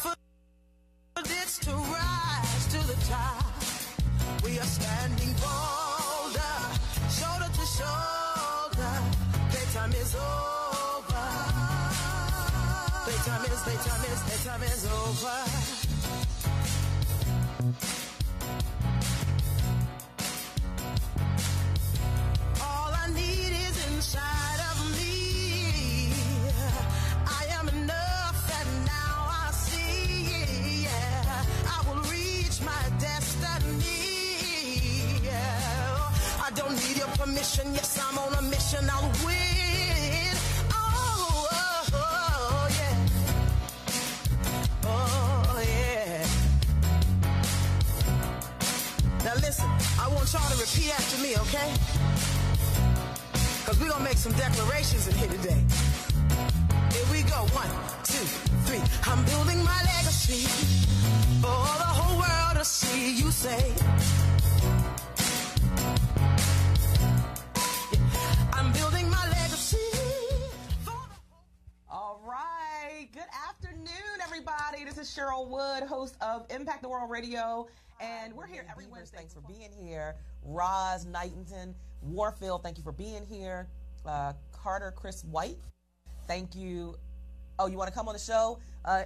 confidence to rise to the top. We are standing bolder, shoulder to shoulder. Playtime is over. Playtime is over. All I need is inside of me. I am enough, and now I see. Yeah, I will reach my destiny. Yeah, I don't need your permission. Yes, I'm on a mission. I'll win. Oh, oh, oh yeah. Oh, yeah. Now listen, I want y'all to repeat after me, okay? Because we're going to make some declarations in here today. Here we go. 1, 2, 3. I'm building my legacy for the whole world to see. You say, I'm building my legacy for the whole... All right. Good afternoon, everybody. This is Cheryl Wood, host of Impact the World Radio. And we're here every Wednesday. Thanks for being here. Roz Knighton, Warfield, thank you for being here. Carter Chris White, thank you. Oh, you want to come on the show?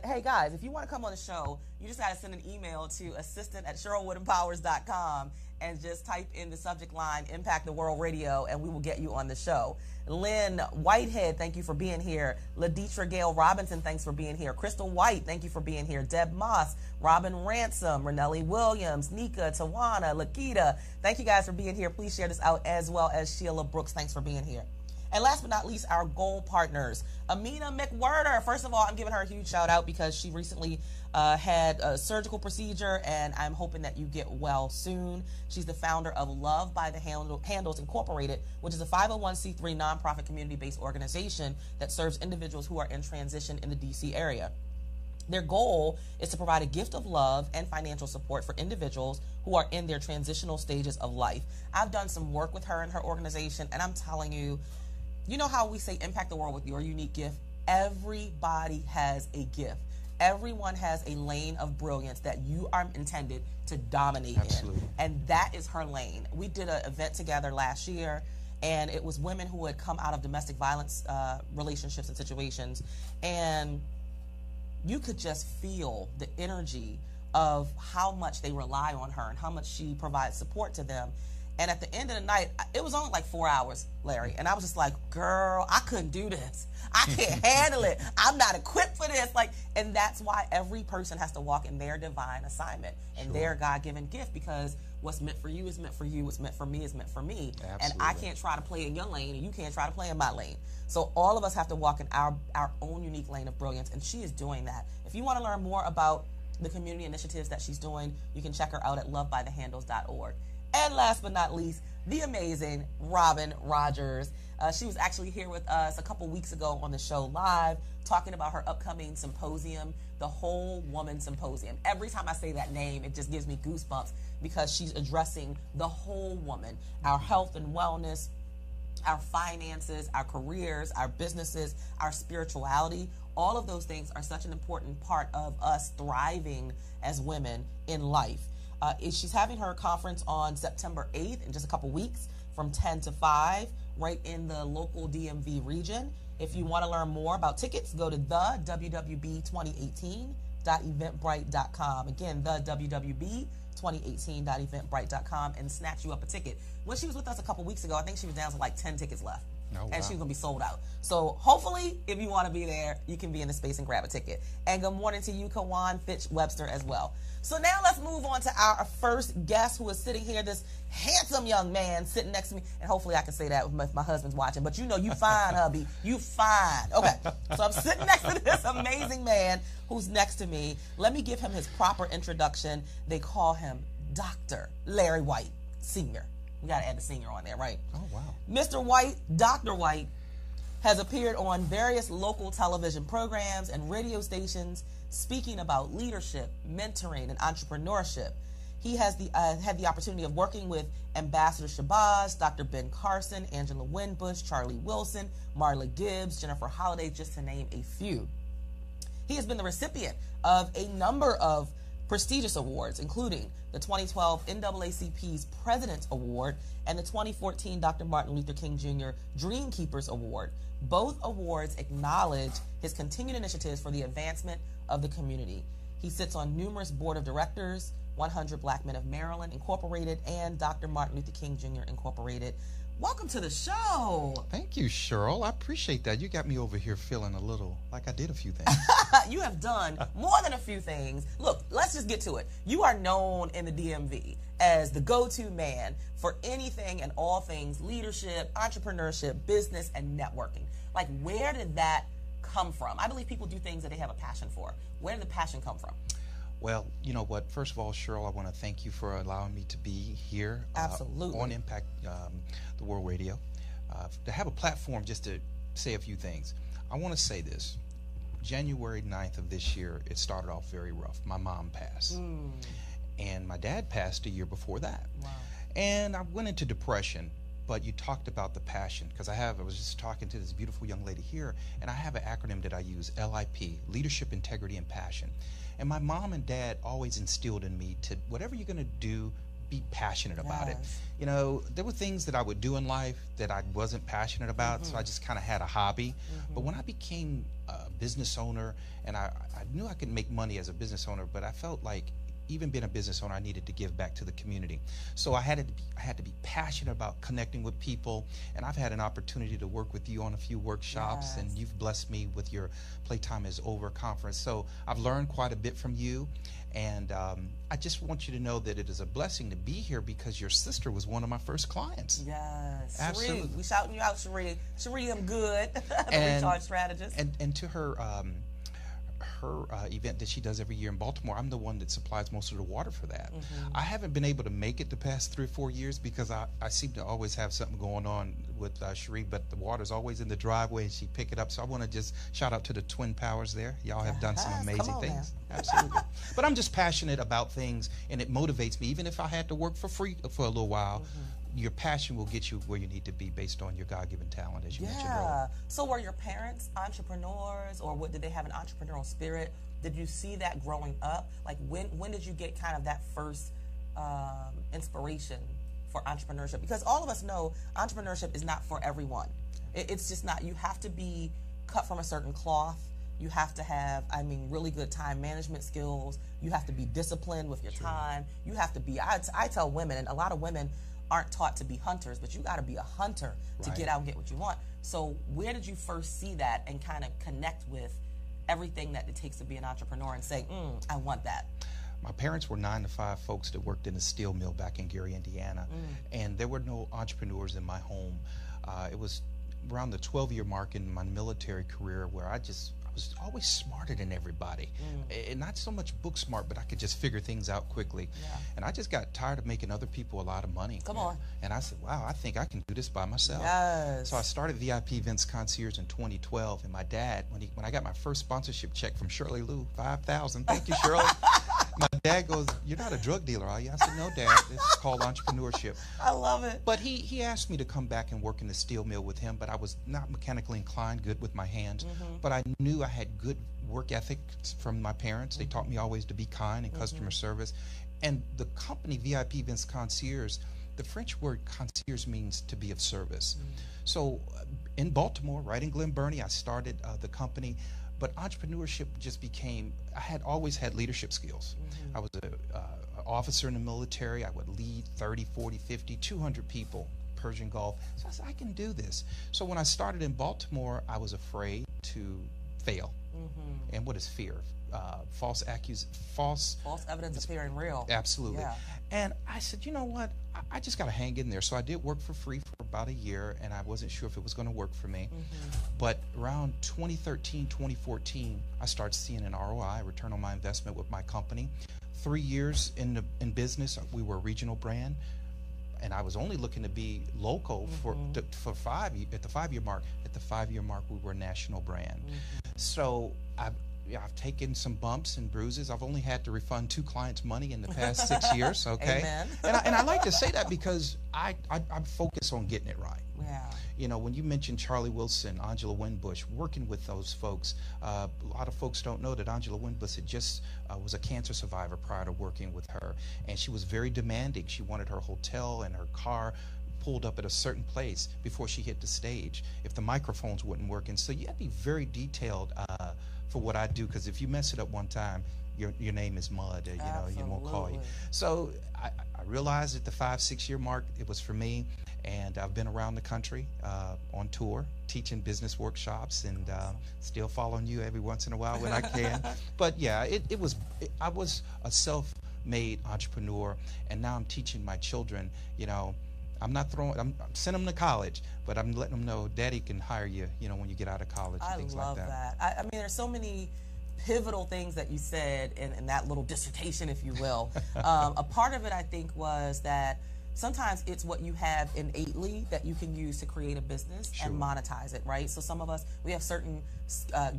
Hey, guys, if you want to come on the show, you just got to send an email to assistant@CherylWoodEmpowers.com and just type in the subject line, Impact the World Radio, and we will get you on the show. Lynn Whitehead, thank you for being here. Laditra Gail Robinson, thanks for being here. Crystal White, thank you for being here. Deb Moss, Robin Ransom, Renelli Williams, Nika, Tawana, Lakita, thank you guys for being here. Please share this out, as well as Sheila Brooks, thanks for being here. And last but not least, our goal partners. Amina McWhirter. First of all, I'm giving her a huge shout out because she recently had a surgical procedure, and I'm hoping that you get well soon. She's the founder of Love by the Handles Incorporated, which is a 501c3 nonprofit community-based organization that serves individuals who are in transition in the D.C. area. Their goal is to provide a gift of love and financial support for individuals who are in their transitional stages of life. I've done some work with her and her organization, and I'm telling you, you know how we say impact the world with your unique gift? Everybody has a gift. Everyone has a lane of brilliance that you are intended to dominate in. And that is her lane. We did an event together last year, and it was women who had come out of domestic violence relationships and situations. And you could just feel the energy of how much they rely on her and how much she provides support to them. And at the end of the night, it was only like 4 hours, Larry. And I was just like, girl, I couldn't do this. I can't handle it. I'm not equipped for this. And that's why every person has to walk in their divine assignment and their God-given gift, because what's meant for you is meant for you. What's meant for me is meant for me. Absolutely. And I can't try to play in your lane, and you can't try to play in my lane. So all of us have to walk in our own unique lane of brilliance, and she is doing that. If you want to learn more about the community initiatives that she's doing, you can check her out at lovebythehandles.org. And last but not least, the amazing Robin Rogers. She was actually here with us a couple weeks ago on the show live, talking about her upcoming symposium, the Whole Woman Symposium. Every time I say that name, it just gives me goosebumps, because she's addressing the whole woman, our health and wellness, our finances, our careers, our businesses, our spirituality. All of those things are such an important part of us thriving as women in life. She's having her conference on September 8th, in just a couple weeks, from 10 to 5, right in the local DMV region. If you want to learn more about tickets, go to the www.2018.eventbrite.com. Again, the www.2018.eventbrite.com, and snatch you up a ticket. When she was with us a couple weeks ago, I think she was down to like 10 tickets left. Oh, wow. And she's going to be sold out. So hopefully, if you want to be there, you can be in the space and grab a ticket. And good morning to you, Kawan Fitch Webster, as well. So now let's move on to our first guest, who is sitting here, this handsome young man sitting next to me. And hopefully I can say that if my husband's watching. But you know, you fine, hubby. You fine. Okay. So I'm sitting next to this amazing man who's next to me. Let me give him his proper introduction. They call him Dr. Larry White, Sr. We got to add the senior on there, right? Oh, wow. Mr. White, Dr. White, has appeared on various local television programs and radio stations speaking about leadership, mentoring, and entrepreneurship. He has had the opportunity of working with Ambassador Shabazz, Dr. Ben Carson, Angela Winbush, Charlie Wilson, Marla Gibbs, Jennifer Holliday, just to name a few. He has been the recipient of a number of prestigious awards, including the 2012 NAACP's President's Award and the 2014 Dr. Martin Luther King Jr. Dream Keepers Award. Both awards acknowledge his continued initiatives for the advancement of the community. He sits on numerous board of directors, 100 Black Men of Maryland Incorporated and Dr. Martin Luther King Jr. Incorporated. Welcome to the show. Thank you, Cheryl. I appreciate that. You got me over here feeling a little like I did a few things. You have done more than a few things. Look, let's just get to it. You are known in the DMV as the go-to man for anything and all things leadership, entrepreneurship, business, and networking. Like, where did that come from? I believe people do things that they have a passion for. Where did the passion come from? Well, you know what? First of all, Cheryl, I want to thank you for allowing me to be here on Impact the World Radio, to have a platform just to say a few things. I want to say this. January 9th of this year, it started off very rough. My mom passed, and my dad passed a year before that. Wow. And I went into depression. But you talked about the passion, because I was just talking to this beautiful young lady here, and I have an acronym that I use, LIP, Leadership, Integrity, and Passion. And my mom and dad always instilled in me to, whatever you're going to do, be passionate about it. You know, there were things that I would do in life that I wasn't passionate about, so I just kind of had a hobby. But when I became a business owner, and I knew I could make money as a business owner, but I felt like even being a business owner, I needed to give back to the community. So I had to be passionate about connecting with people, and I've had an opportunity to work with you on a few workshops, and you've blessed me with your Playtime is Over conference. So I've learned quite a bit from you, and I just want you to know that it is a blessing to be here because your sister was one of my first clients. Yes. Absolutely. Cherie, we shouting you out, Cherie. Cherie, I'm good. The Recharge Strategist. And to her event that she does every year in Baltimore, I'm the one that supplies most of the water for that. I haven't been able to make it the past 3 or 4 years because I seem to always have something going on with Cherie, but the water's always in the driveway and she pick it up. So I want to just shout out to the twin powers there. Y'all have done some amazing things. Absolutely. But I'm just passionate about things, and it motivates me. Even if I had to work for free for a little while, your passion will get you where you need to be based on your God-given talent, as you mentioned earlier. So were your parents entrepreneurs, or did they have an entrepreneurial spirit? Did you see that growing up? Like, when did you get kind of that first inspiration for entrepreneurship? Because all of us know entrepreneurship is not for everyone. It's just not. You have to be cut from a certain cloth. You have to have, really good time management skills. You have to be disciplined with your time. You have to be, I tell women, and a lot of women aren't taught to be hunters, but you got to be a hunter to get out and get what you want. So where did you first see that and kind of connect with everything that it takes to be an entrepreneur and say, I want that? My parents were 9-to-5 folks that worked in a steel mill back in Gary, Indiana, and there were no entrepreneurs in my home. It was around the 12-year mark in my military career where I was always smarter than everybody. And not so much book smart, but I could just figure things out quickly. And I just got tired of making other people a lot of money. Come on. And I said, wow, I think I can do this by myself. Yes. So I started VIP Events Concierge in 2012. And my dad, when I got my first sponsorship check from Shirley Lou, $5,000. Thank you, Shirley. My dad goes, you're not a drug dealer, are you? I said, no, Dad. This is called entrepreneurship. I love it. But he asked me to come back and work in the steel mill with him, but I was not mechanically inclined, good with my hands. But I knew I had good work ethics from my parents. They taught me always to be kind and customer service. And the company VIP Events Concierge, the French word concierge means to be of service. So in Baltimore, right in Glen Burnie, I started the company. But entrepreneurship just became, I had always had leadership skills. I was an officer in the military. I would lead 30, 40, 50, 200 people, Persian Gulf. So I said, I can do this. So when I started in Baltimore, I was afraid to fail. And what is fear? False evidence appearing real. Absolutely. Yeah. And I said, you know what? I just got to hang in there. So I did work for free for about a year, and I wasn't sure if it was going to work for me. But around 2013, 2014, I started seeing an ROI, return on my investment with my company. 3 years in business, we were a regional brand. And I was only looking to be local for 5 at the 5 year mark. At the 5 year mark, we were a national brand. So I've taken some bumps and bruises. I've only had to refund 2 clients' money in the past 6 years. Okay, Amen. and I like to say that because I focus on getting it right. Yeah. You know, when you mentioned Charlie Wilson, Angela Winbush, working with those folks, a lot of folks don't know that Angela Winbush had just was a cancer survivor prior to working with her, and she was very demanding. She wanted her hotel and her car pulled up at a certain place before she hit the stage if the microphones wouldn't work. And so you have to be very detailed for what I do, because if you mess it up one time, your name is mud. You know, you won't call you. So I realized at the 5-6 year mark it was for me, and I've been around the country on tour teaching business workshops, and still following you every once in a while when I can. But yeah, I was a self-made entrepreneur, and now I'm teaching my children. You know, I'm sending them to college, but I'm letting them know Daddy can hire you, you know, when you get out of college and things like that. I love that. I mean, there's so many pivotal things that you said in that little dissertation, if you will. A part of it, I think, was that sometimes it's what you have innately that you can use to create a business and monetize it, right? So some of us, we have certain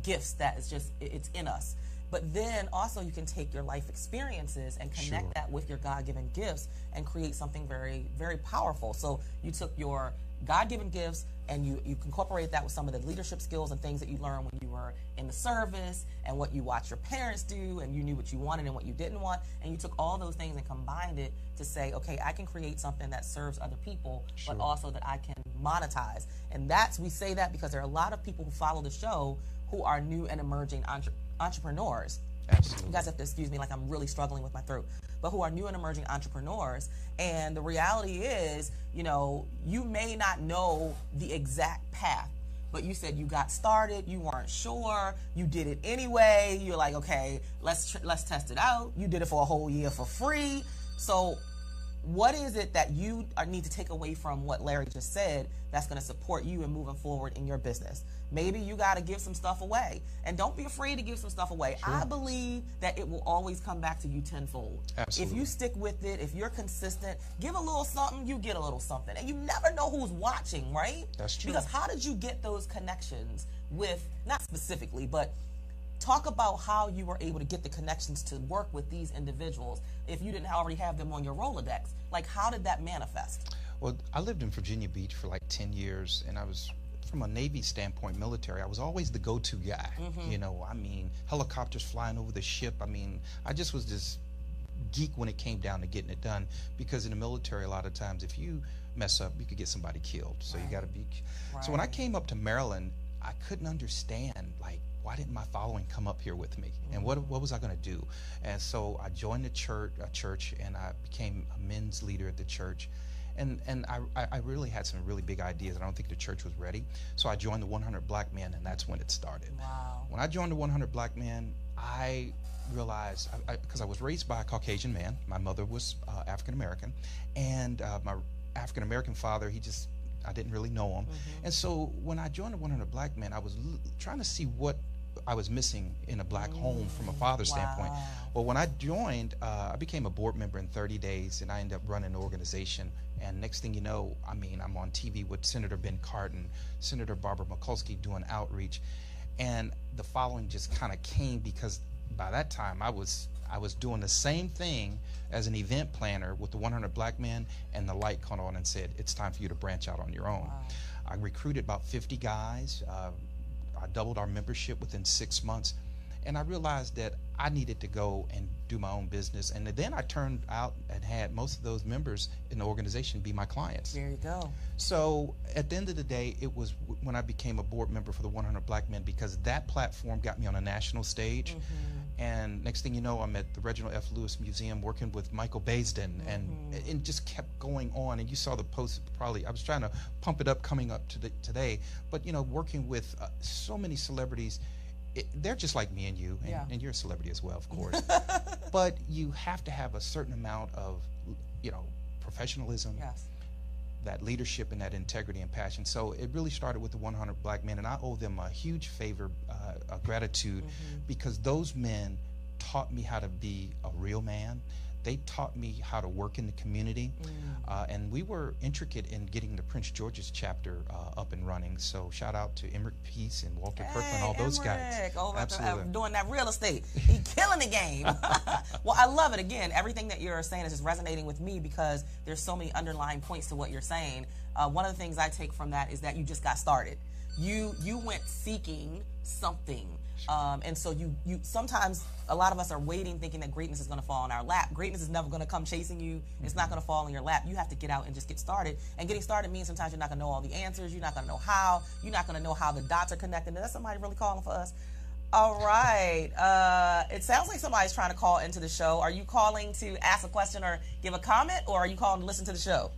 gifts that is just, it's in us. But then also you can take your life experiences and connect that with your God-given gifts and create something very, very powerful. So you took your God-given gifts and you incorporate that with some of the leadership skills and things that you learned when you were in the service and what you watched your parents do, and you knew what you wanted and what you didn't want, and you took all those things and combined it to say, okay, I can create something that serves other people, but also that I can monetize. And we say that because there are a lot of people who follow the show who are new and emerging entrepreneurs. Absolutely. You guys have to excuse me, like I'm really struggling with my throat. But who are new and emerging entrepreneurs. And the reality is, you know, you may not know the exact path, but you said you got started, you weren't sure, you did it anyway. You're like, okay, let's test it out. You did it for a whole year for free. So what is it that you need to take away from what Larry just said that's going to support you in moving forward in your business? Maybe you got to give some stuff away, and don't be afraid to give some stuff away. I believe that it will always come back to you tenfold. Absolutely. If you stick with it, if you're consistent, give a little something, you get a little something. And you never know who's watching, right? That's true. Because how did you get those connections with, not specifically, but talk about how you were able to get the connections to work with these individuals if you didn't already have them on your Rolodex. Like, how did that manifest? Well, I lived in Virginia Beach for like 10 years, and I was, from a Navy standpoint, military, I was always the go-to guy. You know, I mean, helicopters flying over the ship. I mean, I just was this geek when it came down to getting it done, because in the military, a lot of times, if you mess up, you could get somebody killed. So you got to be. So when I came up to Maryland, I couldn't understand, like, why didn't my following come up here with me? And what was I going to do? And so I joined a church, and I became a men's leader at the church. And I really had some really big ideas. I don't think the church was ready. So I joined the 100 Black Men, and that's when it started. Wow. When I joined the 100 Black Men, I realized, because I was raised by a Caucasian man. My mother was African American, and my African American father, I didn't really know him. And so when I joined the 100 Black Men, I was trying to see what I was missing in a black home from a father's standpoint. Well, when I joined, I became a board member in 30 days, and I ended up running an organization. And next thing you know, I mean, I'm on TV with Senator Ben Cardin, Senator Barbara Mikulski doing outreach. And the following just kind of came, because by that time I was doing the same thing as an event planner with the 100 Black Men, and the light came on and said, it's time for you to branch out on your own. I recruited about 50 guys. I doubled our membership within 6 months, and I realized that I needed to go and do my own business. And then I turned out and had most of those members in the organization be my clients. There you go. So at the end of the day, it was when I became a board member for the 100 Black Men, because that platform got me on a national stage. And next thing you know, I'm at the Reginald F. Lewis Museum working with Michael Baisden, and it just kept going on. And you saw the post, probably, I was trying to pump it up coming up to today, but you know, working with so many celebrities. They're just like me and you, and you're a celebrity as well, of course. But you have to have a certain amount of, you know, professionalism, that leadership, and that integrity and passion. So it really started with the 100 Black Men, and I owe them a huge favor, a gratitude, because those men taught me how to be a real man. They taught me how to work in the community, and we were intricate in getting the Prince George's chapter up and running. So shout out to Emmerich Peace and Walter Kirkland, all those guys. Absolutely. Doing that real estate. He killing the game. Well, I love it. Again, everything that you're saying is just resonating with me because there's so many underlying points to what you're saying. One of the things I take from that is that you just got started. You went seeking something. And so you sometimes a lot of us are waiting thinking that greatness is going to fall in our lap. Greatness is never going to come chasing you. It's not going to fall in your lap. You have to get out and just get started. And getting started means sometimes you're not going to know all the answers. You're not going to know how. You're not going to know how the dots are connected. Is that somebody really calling for us? All right. It sounds like somebody's trying to call into the show. Are you calling to ask a question or give a comment, or are you calling to listen to the show?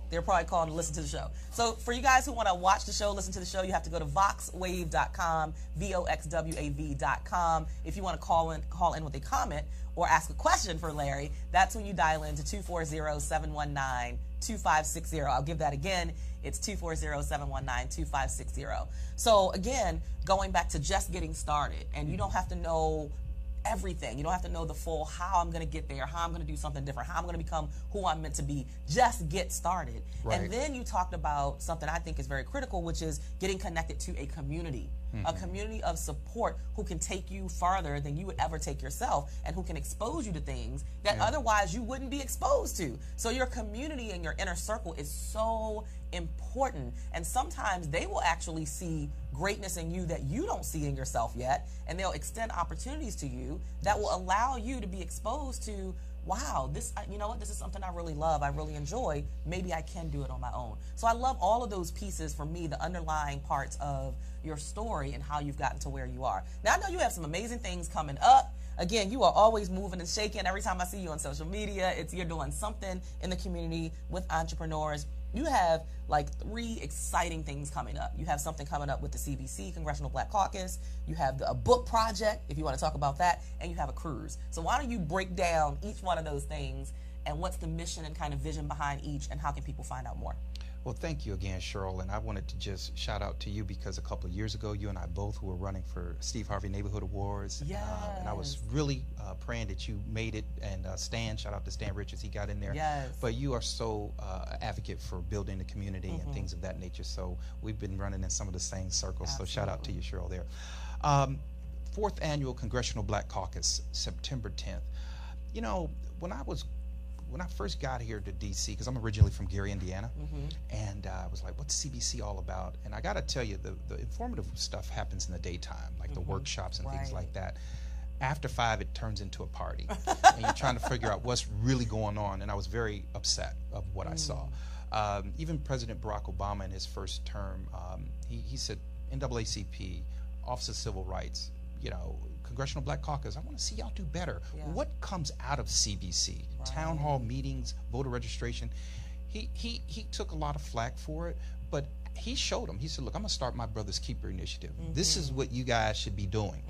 They're probably calling to listen to the show. So for you guys who want to watch the show, listen to the show, you have to go to voxwave.com, voxwave.com. If you want to call in with a comment or ask a question for Larry, that's when you dial in to 240-719-2560. I'll give that again. It's 240-719-2560. So again, going back to just getting started, and you don't have to know everything. You don't have to know the full how I'm going to get there, how I'm going to do something different, how I'm going to become who I'm meant to be. Just get started. Right. And then you talked about something I think is very critical, which is getting connected to a community. A community of support who can take you farther than you would ever take yourself, and who can expose you to things that otherwise you wouldn't be exposed to. So your community and your inner circle is so important, and sometimes they will actually see greatness in you that you don't see in yourself yet, and they'll extend opportunities to you that will allow you to be exposed to, wow, this, you know what, this is something I really love, I really enjoy, maybe I can do it on my own. So I love all of those pieces, for me, the underlying parts of your story and how you've gotten to where you are. Now, I know you have some amazing things coming up. Again, you are always moving and shaking. Every time I see you on social media, you're doing something in the community with entrepreneurs. You have like 3 exciting things coming up. You have something coming up with the CBC, Congressional Black Caucus. You have a book project, if you want to talk about that, and you have a cruise. So why don't you break down each one of those things, and what's the mission and kind of vision behind each, and how can people find out more? Well, thank you again, Cheryl, and I wanted to just shout out to you because a couple of years ago, you and I both were running for Steve Harvey Neighborhood Awards. Yes. And I was really praying that you made it, and Stan, shout out to Stan Richards, he got in there. Yes. But you are so advocate for building the community and things of that nature, so we've been running in some of the same circles. Absolutely. So shout out to you, Cheryl, there. 4th Annual Congressional Black Caucus, September 10th. You know, when I first got here to D.C., because I'm originally from Gary, Indiana, and I was like, what's CBC all about? And I got to tell you, the informative stuff happens in the daytime, like the workshops and things like that. After 5, it turns into a party, and you're trying to figure out what's really going on, and I was very upset of what I saw. Even President Barack Obama in his first term, he said, NAACP, Office of Civil Rights, you know, Congressional Black Caucus, I want to see y'all do better. Yeah. What comes out of CBC? Right. Town hall meetings, voter registration. He took a lot of flack for it, but he showed them. He said, look, I'm going to start my Brother's Keeper initiative. This is what you guys should be doing.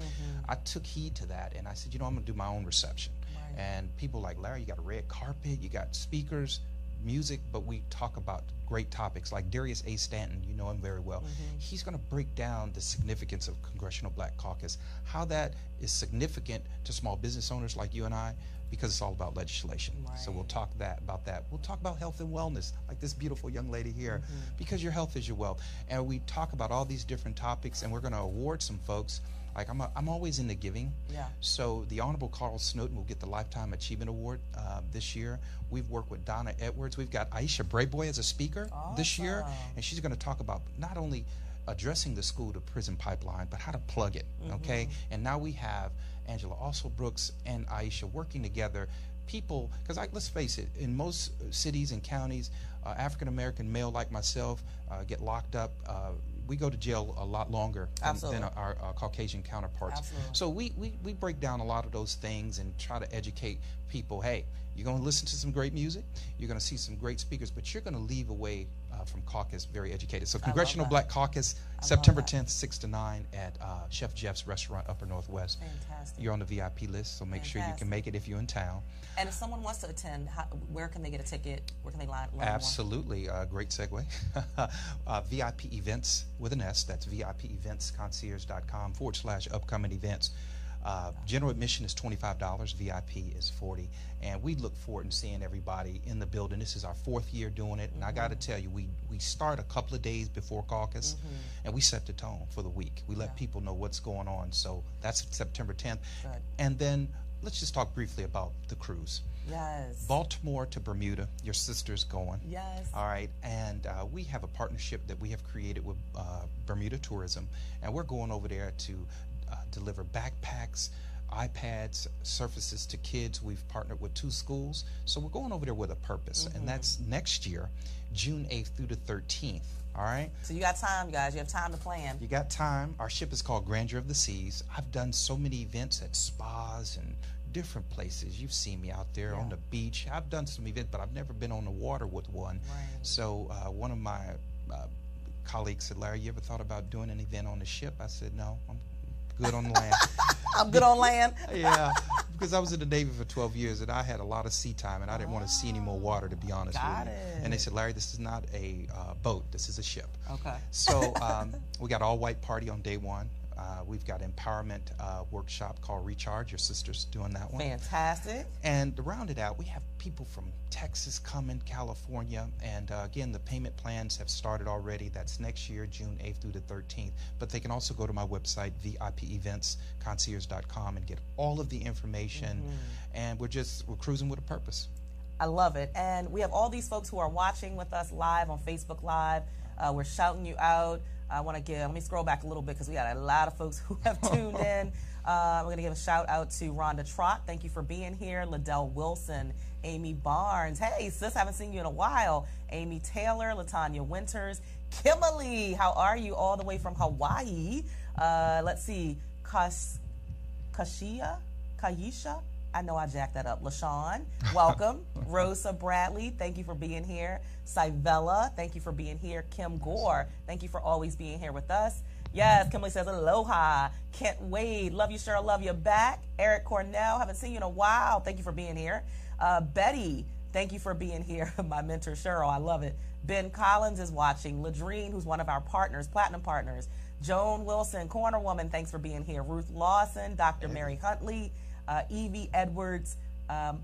I took heed to that, and I said, you know, I'm going to do my own reception. Right. And people like, Larry, you got a red carpet, you got speakers, music, but we talk about great topics like Darius A. Stanton, you know him very well. He's going to break down the significance of Congressional Black Caucus, how that is significant to small business owners like you and I, because it's all about legislation. Right. So we'll talk about that. We'll talk about health and wellness, like this beautiful young lady here, because your health is your wealth. And we talk about all these different topics, and we're going to award some folks. Like I'm always into giving. Yeah. So the Honorable Carl Snowden will get the Lifetime Achievement Award this year. We've worked with Donna Edwards. We've got Aisha Brayboy as a speaker this year, and she's going to talk about not only addressing the school to prison pipeline, but how to plug it. Okay. And now we have Angela also Brooks and Aisha working together. People, because let's face it, in most cities and counties, African American male like myself get locked up. We go to jail a lot longer than our Caucasian counterparts. Absolutely. So we break down a lot of those things and try to educate people. Hey, you're going to listen to some great music, you're going to see some great speakers, but you're going to leave away from caucus very educated. So Congressional Black Caucus, September 10th, 6 to 9 at Chef Jeff's Restaurant, Upper Northwest. Fantastic. You're on the VIP list, so make sure you can make it if you're in town. And if someone wants to attend, where can they get a ticket? Where can they learn more? Absolutely. Great segue. VIP events with an S. That's VIPeventsconcierge.com /upcoming events. General admission is $25, VIP is $40, and we look forward to seeing everybody in the building. This is our 4th year doing it, and I got to tell you, we start a couple of days before caucus, and we set the tone for the week. We let people know what's going on, so that's September 10th. Good. And then let's just talk briefly about the cruise. Yes. Baltimore to Bermuda, your sister's going. Yes. All right, and we have a partnership that we have created with Bermuda Tourism, and we're going over there to deliver backpacks, iPads, surfaces to kids. We've partnered with 2 schools, so we're going over there with a purpose, and that's next year, June 8th through the 13th. All right. So you got time, guys. You have time to plan. You got time. Our ship is called Grandeur of the Seas. I've done so many events at spas and different places. You've seen me out there on the beach. I've done some events, but I've never been on the water with one. Right. So one of my colleagues said, Larry, you ever thought about doing an event on the ship? I said, no, I'm good on land. I'm good on land. Yeah, because I was in the Navy for 12 years and I had a lot of sea time and I didn't want to see any more water, to be honest with you. And they said, Larry, this is not a boat, this is a ship. Okay. So we got all white party on day 1. We've got empowerment workshop called Recharge. Your sister's doing that one. Fantastic. And to round it out, we have people from Texas coming, California, and again, the payment plans have started already. That's next year, June 8th through the 13th. But they can also go to my website, VIPeventsconcierge.com, and get all of the information. And we're cruising with a purpose. I love it. And we have all these folks who are watching with us live on Facebook Live. We're shouting you out. I want to let me scroll back a little bit because we got a lot of folks who have tuned in. We're going to give a shout out to Rhonda Trott. Thank you for being here. Liddell Wilson, Amy Barnes. Hey, sis, haven't seen you in a while. Amy Taylor, Latanya Winters, Kimberly, how are you? All the way from Hawaii. Let's see, Kaisha. I know I jacked that up. LaShawn, welcome. Rosa Bradley, thank you for being here. Cybella, thank you for being here. Kim Gore, thank you for always being here with us. Yes, Kimberly says aloha. Kent Wade, love you, Cheryl, love you back. Eric Cornell, haven't seen you in a while. Thank you for being here. Betty, thank you for being here. My mentor, Cheryl, I love it. Ben Collins is watching. Ladrine, who's one of our partners, platinum partners. Joan Wilson, Corner Woman, thanks for being here. Ruth Lawson, Dr. Mary Huntley, Evie Edwards,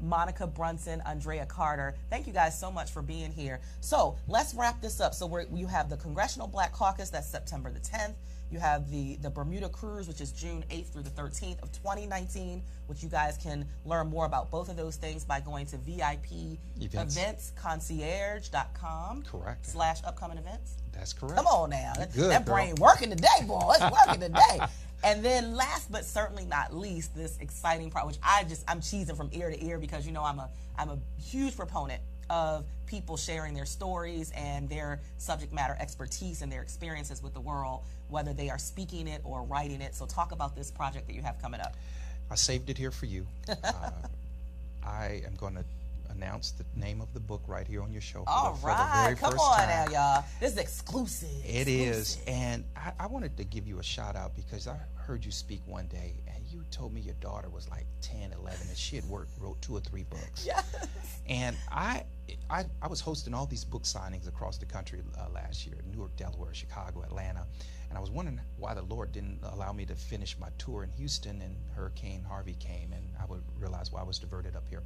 Monica Brunson, Andrea Carter. Thank you guys so much for being here. So let's wrap this up. So you have the Congressional Black Caucus, that's September the 10th. You have the Bermuda Cruise, which is June 8th through the 13th of 2019, which you guys can learn more about both of those things by going to VIPeventsconcierge.com. Correct. /upcoming events. That's correct. Come on now. Good, that brain working today, boy. It's working today. And then last but certainly not least, this exciting part, which I'm cheesing from ear to ear because, you know, I'm a huge proponent of people sharing their stories and their subject matter expertise and their experiences with the world, whether they are speaking it or writing it. So talk about this project that you have coming up. I saved it here for you. I am going to announce the name of the book right here on your show for the very come first on time. Now, y'all. This is exclusive. It is. And I wanted to give you a shout out because I heard you speak one day and you told me your daughter was like 10, 11 and she had wrote 2 or 3 books. Yes. And I was hosting all these book signings across the country last year, Newark, Delaware, Chicago, Atlanta. And I was wondering why the Lord didn't allow me to finish my tour in Houston, and Hurricane Harvey came, and I would realize why I was diverted up here.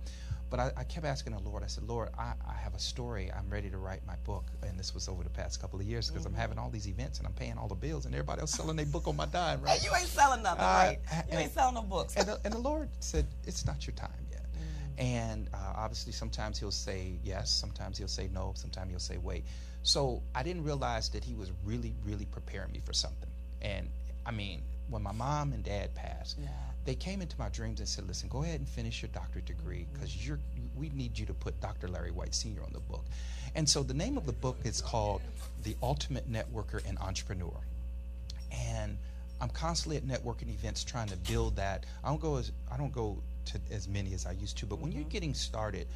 But I kept asking the Lord, I said, Lord, I have a story. I'm ready to write my book. And this was over the past couple of years because I'm having all these events and I'm paying all the bills and everybody else selling their book on my dime, right? Hey, you ain't selling nothing, right? You ain't selling no books. And the Lord said, it's not your time yet. And obviously sometimes he'll say yes, sometimes he'll say no, sometimes he'll say wait. So I didn't realize that he was really, really preparing me for something. And I mean, when my mom and dad passed, they came into my dreams and said, listen, go ahead and finish your doctorate degree because we need you to put Dr. Larry White Sr. on the book. And so the name of the book is called The Ultimate Networker and Entrepreneur. And I'm constantly at networking events trying to build that. I don't go to as many as I used to, but when you're getting started,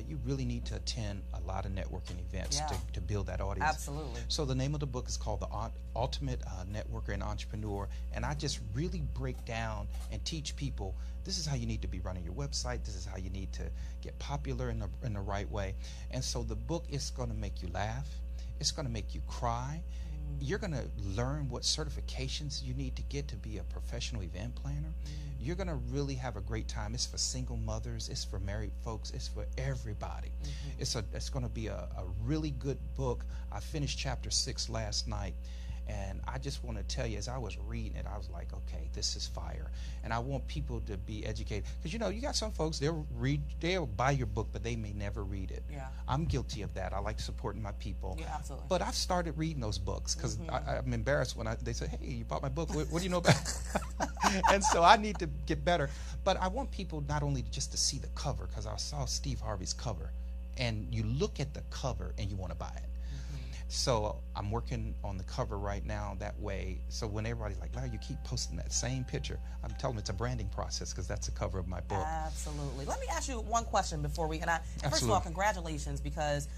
you really need to attend a lot of networking events to build that audience. Absolutely. So the name of the book is called The Ultimate Networker and Entrepreneur, and I just really break down and teach people this is how you need to be running your website, this is how you need to get popular in the right way. And so the book is going to make you laugh, it's going to make you cry. You're going to learn what certifications you need to get to be a professional event planner. You're going to really have a great time. It's for single mothers. It's for married folks. It's for everybody. It's going to be a really good book. I finished chapter 6 last night. And I just want to tell you, as I was reading it, I was like, okay, this is fire. And I want people to be educated. Because, you got some folks, they'll buy your book, but they may never read it. Yeah. I'm guilty of that. I like supporting my people. Yeah, absolutely. But I've started reading those books because I'm embarrassed when they say, hey, you bought my book. What do you know about it? And so I need to get better. But I want people not only just to see the cover, because I saw Steve Harvey's cover. And you look at the cover and you want to buy it. So I'm working on the cover right now that way. So when everybody's like, Larry, you keep posting that same picture, I'm telling them it's a branding process because that's the cover of my book. Absolutely. Let me ask you one question before first of all, congratulations, because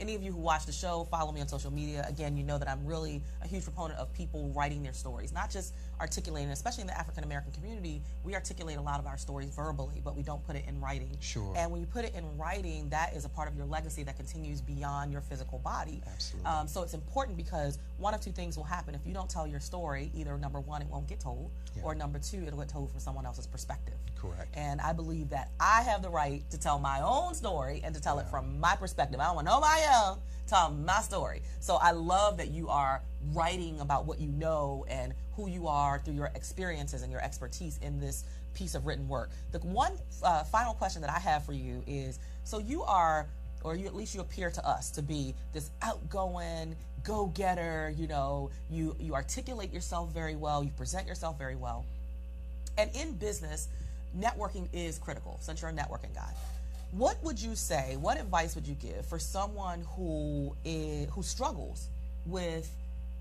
any of you who watch the show, follow me on social media, again, you know that I'm really a huge proponent of people writing their stories, not just articulating, especially in the African American community. We articulate a lot of our stories verbally, but we don't put it in writing. Sure. And when you put it in writing, that is a part of your legacy that continues beyond your physical body. Absolutely. So it's important because one of two things will happen. If you don't tell your story, either number one, it won't get told, or number two, it'll get told from someone else's perspective. Correct. And I believe that I have the right to tell my own story and to tell it from my perspective. I don't want nobody else tell my story. So I love that you are writing about what you know and who you are through your experiences and your expertise in this piece of written work. The one final question that I have for you is, so you are, or you at least you appear to us to be this outgoing go-getter, you articulate yourself very well, you present yourself very well. And in business, networking is critical, since you're a networking guy. What would you say, what advice would you give for someone who struggles with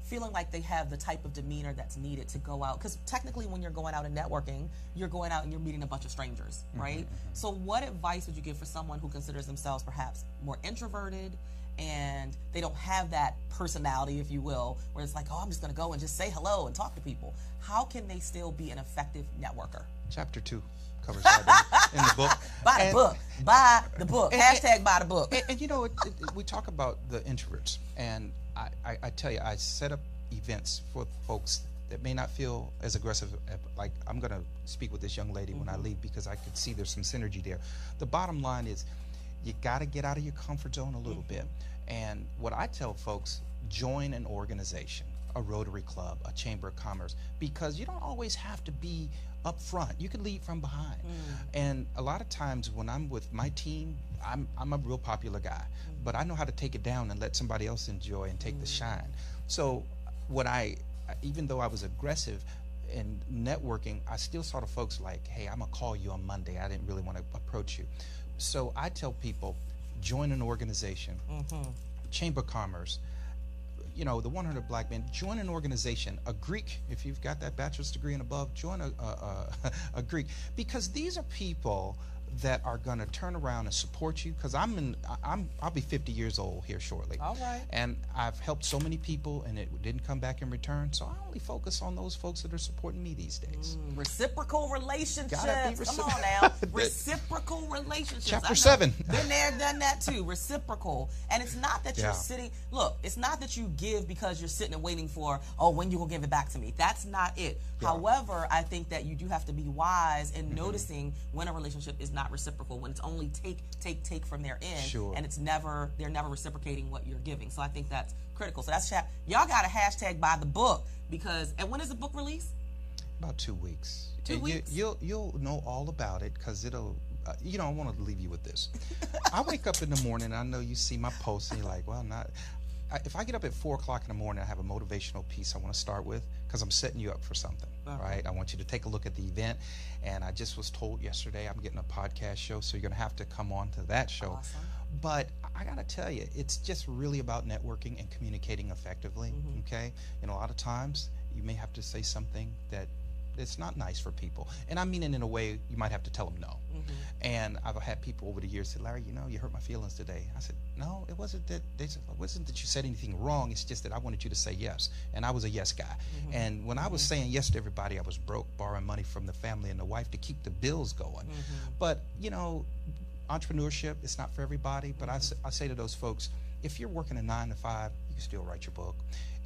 feeling like they have the type of demeanor that's needed to go out? Because technically when you're going out and networking, you're going out and you're meeting a bunch of strangers, right? So what advice would you give for someone who considers themselves perhaps more introverted and they don't have that personality, if you will, where it's like, oh, I'm just going to go and just say hello and talk to people? How can they still be an effective networker? Chapter 2 covers that in the book. Buy the book. Buy the book. Hashtag buy the book. And we talk about the introverts, and I tell you, I set up events for folks that may not feel as aggressive. Like, I'm going to speak with this young lady when I leave because I could see there's some synergy there. The bottom line is you got to get out of your comfort zone a little bit. And what I tell folks, join an organization, a Rotary Club, a Chamber of Commerce, because you don't always have to be up front. You can lead from behind. And a lot of times when I'm with my team, I'm a real popular guy, but I know how to take it down and let somebody else enjoy and take the shine. So even though I was aggressive in networking, I still saw the folks like, hey, I'm gonna call you on Monday. I didn't really want to approach you. So I tell people, join an organization, Chamber of Commerce, the 100 Black Men, join an organization, a Greek, if you've got that bachelor's degree and above, join a Greek, because these are people that are going to turn around and support you, because I'll be 50 years old here shortly. All right. And I've helped so many people and it didn't come back in return, so I only focus on those folks that are supporting me these days. Reciprocal relationships. Come on now. Reciprocal relationships. Chapter 7. Been there, done that too. Reciprocal. And it's not that you're sitting, look, it's not that you give because you're sitting and waiting for, oh, when you going to give it back to me. That's not it. However, I think that you do have to be wise in noticing when a relationship is not reciprocal, when it's only take from their end, and they're never reciprocating what you're giving. So I think that's critical. So that's y'all got a hashtag buy the book, because, and when is the book release? About 2 weeks. 2 weeks. You'll know all about it, because it'll. I want to leave you with this. I wake up in the morning, and I know you see my posts, and you're like, well, if I get up at 4 o'clock in the morning, I have a motivational piece I want to start with, because I'm setting you up for something, right? I want you to take a look at the event, and I just was told yesterday I'm getting a podcast show, so you're going to have to come on to that show. Awesome. But I got to tell you, it's just really about networking and communicating effectively, okay? And a lot of times, you may have to say something that it's not nice for people. And I mean it in a way you might have to tell them no. And I've had people over the years say, Larry, you hurt my feelings today. I said, no, it wasn't that. They said, it wasn't that you said anything wrong. It's just that I wanted you to say yes. And I was a yes guy. And when I was saying yes to everybody, I was broke, borrowing money from the family and the wife to keep the bills going. But, entrepreneurship, it's not for everybody. But I say to those folks, if you're working a 9 to 5, you can still write your book.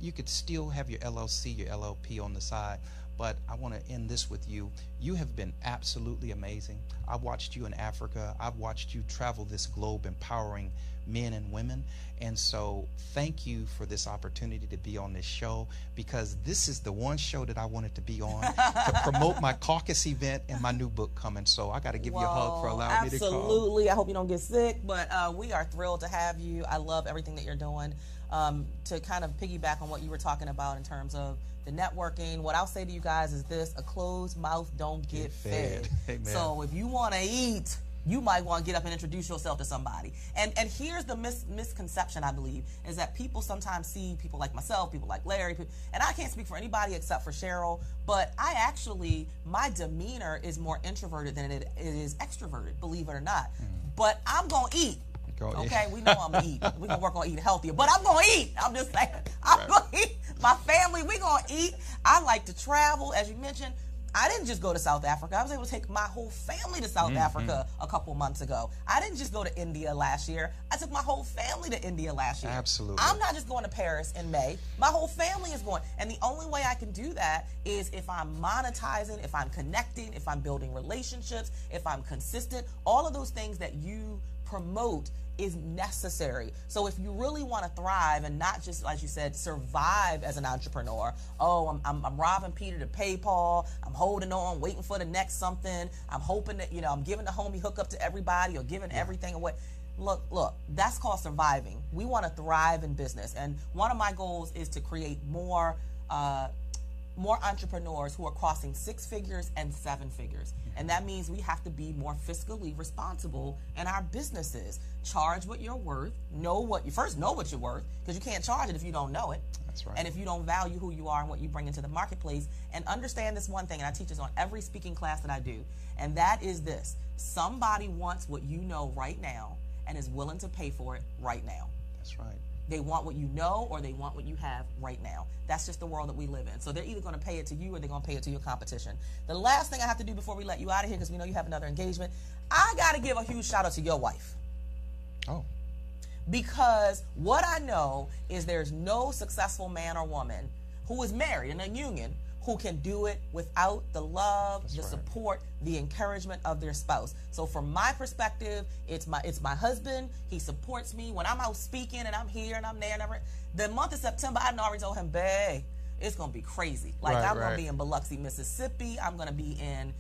You could still have your LLC, your LLP on the side. But I want to end this with you. You have been absolutely amazing. I've watched you in Africa. I've watched you travel this globe empowering men and women. And so thank you for this opportunity to be on this show, because this is the one show that I wanted to be on to promote my caucus event and my new book coming. So I got to give you a hug for allowing me to call. Absolutely. I hope you don't get sick, but we are thrilled to have you. I love everything that you're doing. To kind of piggyback on what you were talking about in terms of the networking, what I'll say to you guys is this: a closed mouth don't get fed. Amen. So if you want to eat, you might want to get up and introduce yourself to somebody. And here's the misconception, I believe, is that people sometimes see people like myself, people like Larry, and I can't speak for anybody except for Cheryl, but I actually, my demeanor is more introverted than it is extroverted, believe it or not. But I'm going to eat. Okay, we know I'm going to eat. We're going to work on eating healthier, but I'm going to eat. I'm just saying. I'm going to eat. My family, we're going to eat. I like to travel. As you mentioned, I didn't just go to South Africa. I was able to take my whole family to South Africa a couple months ago. I didn't just go to India last year. I took my whole family to India last year. Absolutely. I'm not just going to Paris in May. My whole family is going. And the only way I can do that is if I'm monetizing, if I'm connecting, if I'm building relationships, if I'm consistent. All of those things that you promote is necessary. So if you really want to thrive and not just, as you said, survive as an entrepreneur, I'm robbing Peter to pay Paul, I'm holding on, waiting for the next something, I'm hoping that, I'm giving the homie hookup to everybody or giving everything away. Look, that's called surviving. We want to thrive in business. And one of my goals is to create more entrepreneurs who are crossing 6 figures and 7 figures. And that means we have to be more fiscally responsible in our businesses. Charge what you're worth. Know what you're worth, because you can't charge it if you don't know it. That's right. And if you don't value who you are and what you bring into the marketplace. And understand this one thing, and I teach this on every speaking class that I do, and that is this: somebody wants what you know right now and is willing to pay for it right now. That's right. They want what you know, or they want what you have right now. That's just the world that we live in. So they're either going to pay it to you or they're going to pay it to your competition. The last thing I have to do before we let you out of here, because we know you have another engagement, I got to give a huge shout out to your wife. Oh. Because what I know is there's no successful man or woman who is married in a union who can do it without the love, the support, the encouragement of their spouse. So from my perspective, it's my husband. He supports me when I'm out speaking and I'm here and I'm there. The month of September, I already told him, babe, it's going to be crazy. Like, I'm going to be in Biloxi, Mississippi. I'm going to be in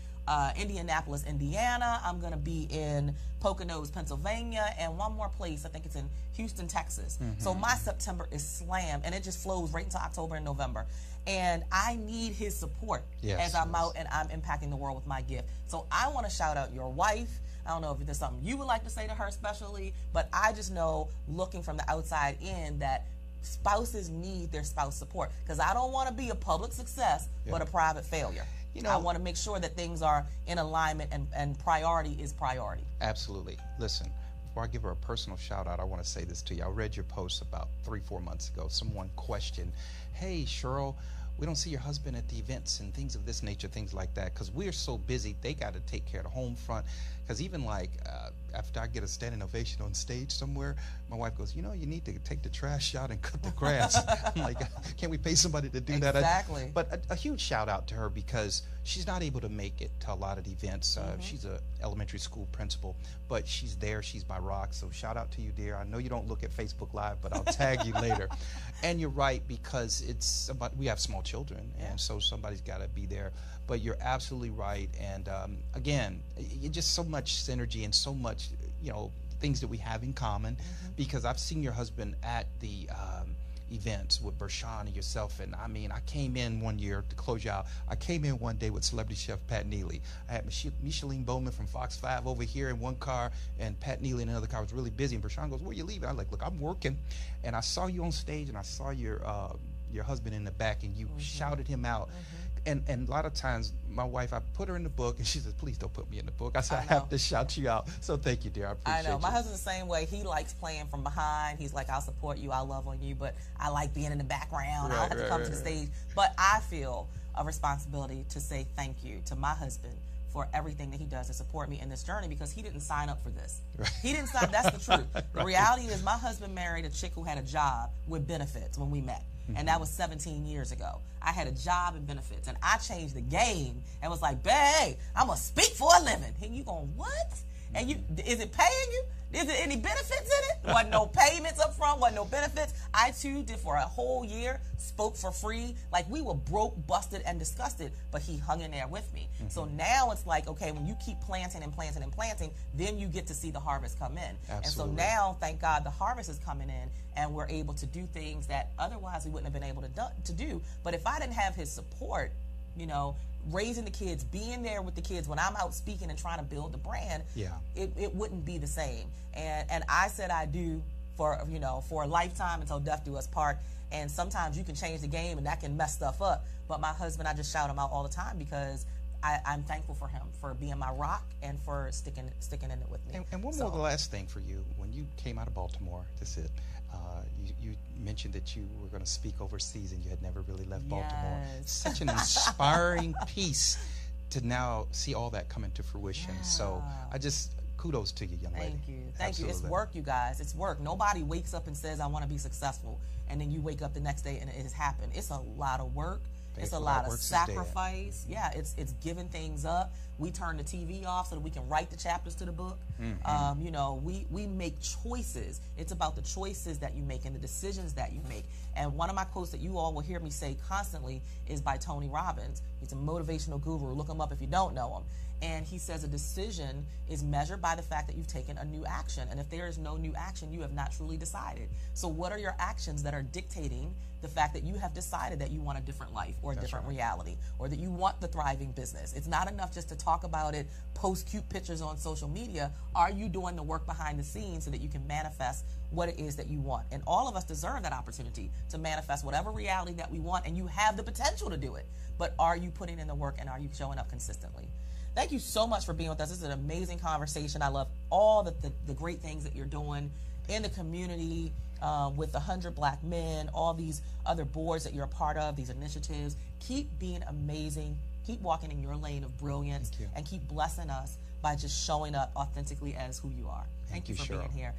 Indianapolis, Indiana. I'm going to be in Poconos, Pennsylvania, and one more place. I think it's in Houston, Texas. So my September is slammed, and it just flows right into October and November. And I need his support as I'm out and I'm impacting the world with my gift. So I want to shout out your wife. I don't know if there's something you would like to say to her especially, but I just know, looking from the outside in, that spouses need their spouse support, because I don't want to be a public success but a private failure. I want to make sure that things are in alignment and priority is priority. Absolutely. Listen, before I give her a personal shout out, I want to say this to you. I read your post about 3-4 months ago. Someone questioned, hey, Cheryl, we don't see your husband at the events and things of this nature, things like that, because we're so busy. They got to take care of the home front. Because even after I get a standing ovation on stage somewhere, my wife goes, you need to take the trash out and cut the grass. I'm like, can't we pay somebody to do that? Exactly. But a huge shout out to her, because she's not able to make it to a lot of the events. She's an elementary school principal, but she's there. She's my rock. So shout out to you, dear. I know you don't look at Facebook Live, but I'll tag you later. And you're right, because we have small children, and so somebody's got to be there. But you're absolutely right. And again, just so much synergy and so much, things that we have in common, because I've seen your husband at the events with Bershawn and yourself. And I mean, I came in one year, to close you out, I came in one day with celebrity chef Pat Neely. I had Micheline Bowman from Fox 5 over here in one car, and Pat Neely in another car. Was really busy. And Bershawn goes, where are you leaving? I was like, look, I'm working. And I saw you on stage, and I saw your husband in the back, and you shouted him out. And a lot of times, my wife, I put her in the book, and she says, please don't put me in the book. I said, I have to shout you out. So thank you, dear. I appreciate you. I know. My husband's the same way. He likes playing from behind. He's like, I'll support you. I'll love on you. But I like being in the background. I don't have to come to the stage. But I feel a responsibility to say thank you to my husband for everything that he does to support me in this journey, because he didn't sign up for this. Right. He didn't sign. That's the truth. Right. The reality is my husband married a chick who had a job with benefits when we met. And that was 17 years ago. I had a job and benefits, and I changed the game and was like, babe, I'm going to speak for a living. And you going, what? And is it paying you? Is there any benefits in it? Wasn't no payments up front, wasn't no benefits. I too did for a whole year, spoke for free. Like, we were broke, busted, and disgusted, but he hung in there with me. So now it's like, okay, when you keep planting and planting and planting, then you get to see the harvest come in. Absolutely. And so now, thank God, the harvest is coming in, and we're able to do things that otherwise we wouldn't have been able to do. But if I didn't have his support, you know, raising the kids, being there with the kids when I'm out speaking and trying to build the brand, it wouldn't be the same. And I said I do for a lifetime until death do us part. And sometimes you can change the game and that can mess stuff up. But my husband, I just shout him out all the time because I'm thankful for him for being my rock and for sticking in it with me. And one more, the last thing for you, when you came out of Baltimore, that's it. You mentioned that you were going to speak overseas and you had never really left Baltimore. Such an inspiring piece to now see all that come into fruition. So I just kudos to you, young lady. Thank you. Thank you. It's work, you guys. It's work. Nobody wakes up and says, I want to be successful, and then you wake up the next day and it has happened. It's a lot of work. It's a lot of sacrifice. Yeah, it's giving things up. We turn the TV off so that we can write the chapters to the book. You know, we make choices. It's about the choices that you make and the decisions that you make. And one of my quotes that you all will hear me say constantly is by Tony Robbins. He's a motivational guru. Look him up if you don't know him. And he says a decision is measured by the fact that you've taken a new action. And if there is no new action, you have not truly decided. So what are your actions that are dictating the fact that you have decided that you want a different life or a different reality, or that you want the thriving business? It's not enough just to talk about it, post cute pictures on social media. Are you doing the work behind the scenes so that you can manifest what it is that you want? And all of us deserve that opportunity to manifest whatever reality that we want, and you have the potential to do it. But are you putting in the work, and are you showing up consistently? Thank you so much for being with us. This is an amazing conversation. I love all the great things that you're doing in the community with the 100 Black Men, all these other boards that you're a part of, these initiatives. Keep being amazing. Keep walking in your lane of brilliance, and keep blessing us by just showing up authentically as who you are. Thank you for being here.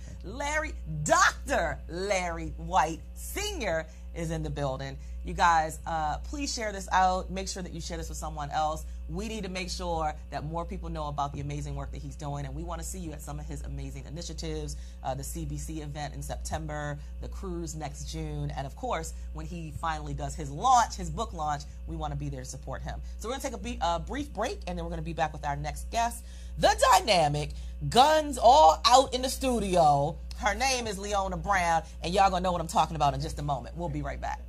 Dr. Larry White Sr. is in the building. You guys, please share this out. Make sure that you share this with someone else. We need to make sure that more people know about the amazing work that he's doing, and we want to see you at some of his amazing initiatives, the CBC event in September, the cruise next June, and of course, when he finally does his launch, his book launch, we want to be there to support him. So we're going to take a brief break, and then we're going to be back with our next guest, the dynamic, guns all out in the studio. Her name is Leona Brown, and y'all going to know what I'm talking about in just a moment. We'll be right back.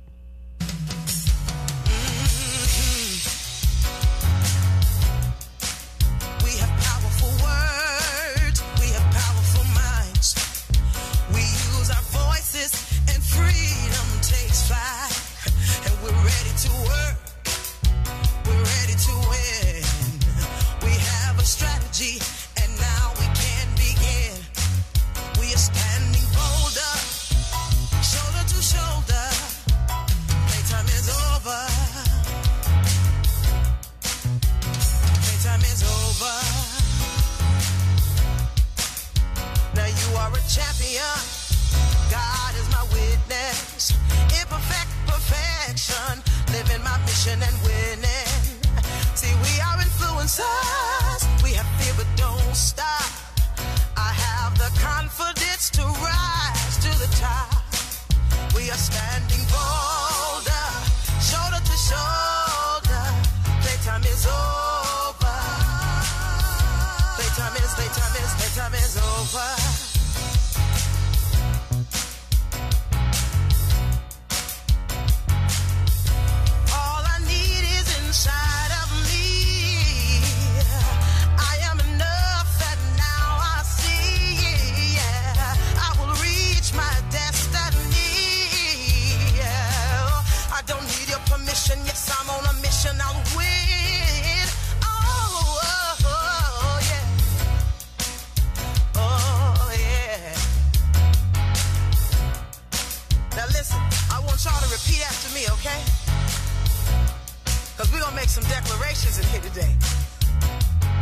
Because we're going to make some declarations in here today.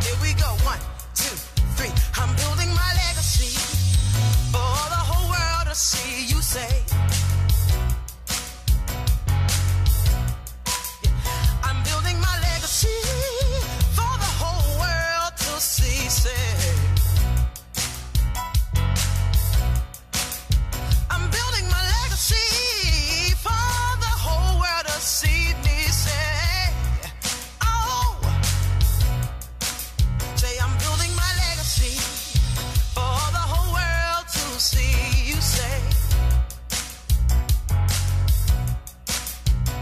Here we go. 1, 2, 3. I'm building my legacy for the whole world to see. You say, I'm building my legacy for the whole world to see. Say, I'm building my legacy for the whole world to see me. Say, oh, say I'm building my legacy for the whole world to see. You say,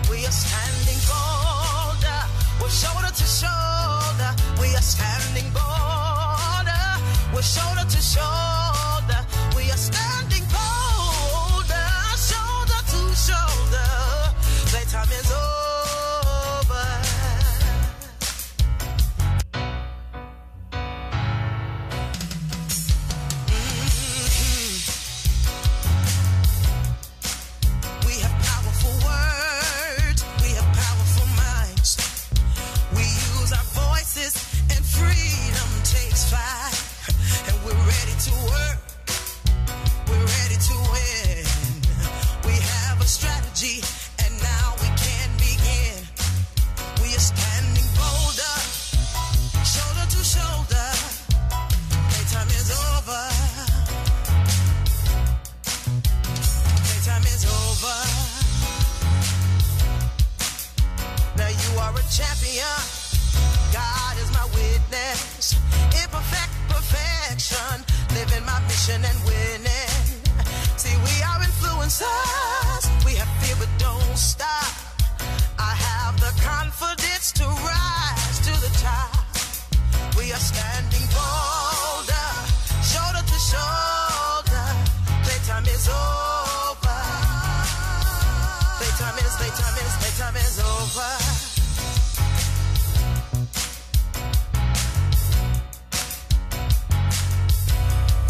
we are standing bold, we're shoulder to shoulder. We are standing bold, we're shoulder to shoulder. We are standing bold, shoulder to shoulder. Playtime is over. We have powerful words, we have powerful minds. We use our voices and freedom takes flight. And we're ready to work, we're ready to win. We have a strategy and now we can begin. We are standing bolder, shoulder to shoulder. Playtime is over. Playtime is over. Now you are a champion. God is my witness. Imperfect perfection. Living my mission and winning. See, we are influencers. We have fear but don't stop. I have the confidence to rise to the top. We are standing bolder, shoulder to shoulder. Playtime is over. Playtime is over.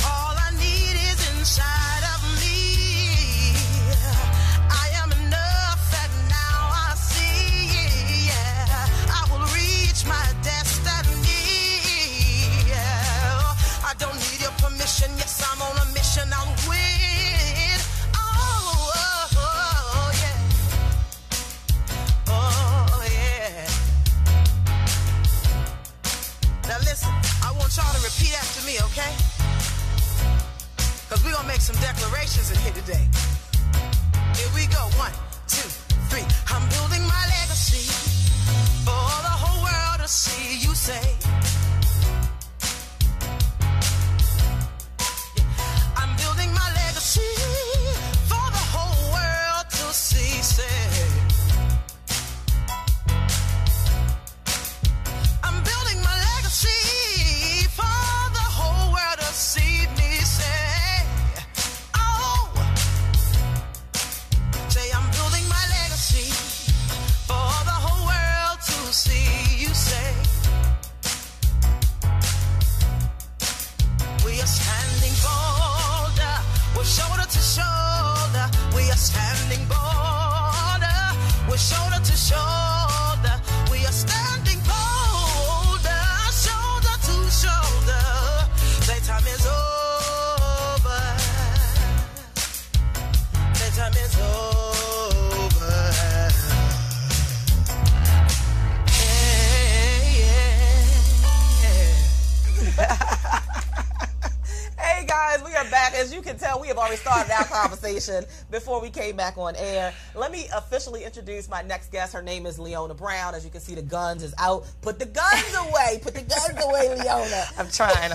All I need is inside of me. I am enough and now I see. Yeah, I will reach my destiny. Yeah, I don't need your permission. Yes, I'm on a mission. I'll win. Oh, yeah. Oh, yeah. Now listen, I want y'all to repeat after me, okay? Because we're going to make some declarations in here today. Here we go. 1, 2, 3. I'm building my legacy for the whole world to see. You say, I'm building my legacy for the whole world to see. Say, I'm building my legacy for the whole world to see me. Say, oh, say I'm building my legacy for the whole world to see. You say, we are standing bolder, we're shoulder to shoulder. We are standing bolder, we're shoulder to shoulder. We are standing bolder, shoulder to shoulder. Playtime is over. Playtime is over. Hey guys, we are back. As you can tell, we have already started our conversation before we came back on air. Let me officially introduce my next guest. Her name is Leona Brown. As you can see, the guns is out. Put the guns away. Put the guns away, Leona. I'm trying.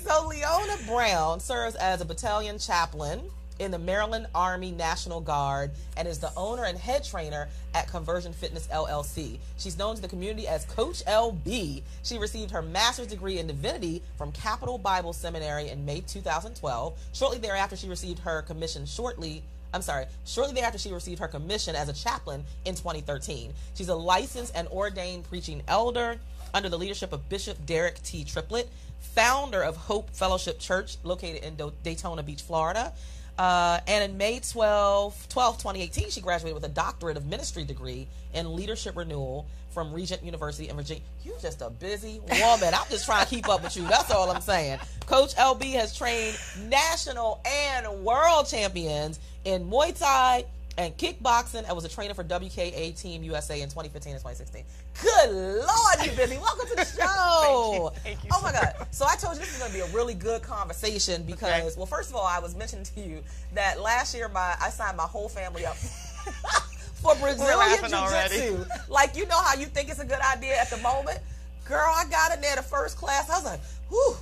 So Leona Brown serves as a battalion chaplain in the Maryland Army National Guard and is the owner and head trainer at Conversion Fitness LLC. She's known to the community as Coach LB. She received her master's degree in divinity from Capital Bible Seminary in May 2012. Shortly thereafter, she received her commission shortly thereafter she received her commission as a chaplain in 2013. She's a licensed and ordained preaching elder under the leadership of Bishop Derek T. Triplett, founder of Hope Fellowship Church located in Daytona Beach, Florida. And in May 12, 2018, she graduated with a doctorate of ministry degree in leadership renewal from Regent University in Virginia. You're just a busy woman. I'm just trying to keep up with you. That's all I'm saying. Coach LB has trained national and world champions in Muay Thai and kickboxing, and was a trainer for WKA Team USA in 2015 and 2016. Good Lord, you busy. Welcome to the show. Thank you. Oh my God. So I told you this is going to be a really good conversation because, well, first of all, I was mentioning to you that last year I signed my whole family up for Brazilian Jiu-Jitsu. Like, you know how you think it's a good idea at the moment? Girl, I got in there the first class. I was like, whew,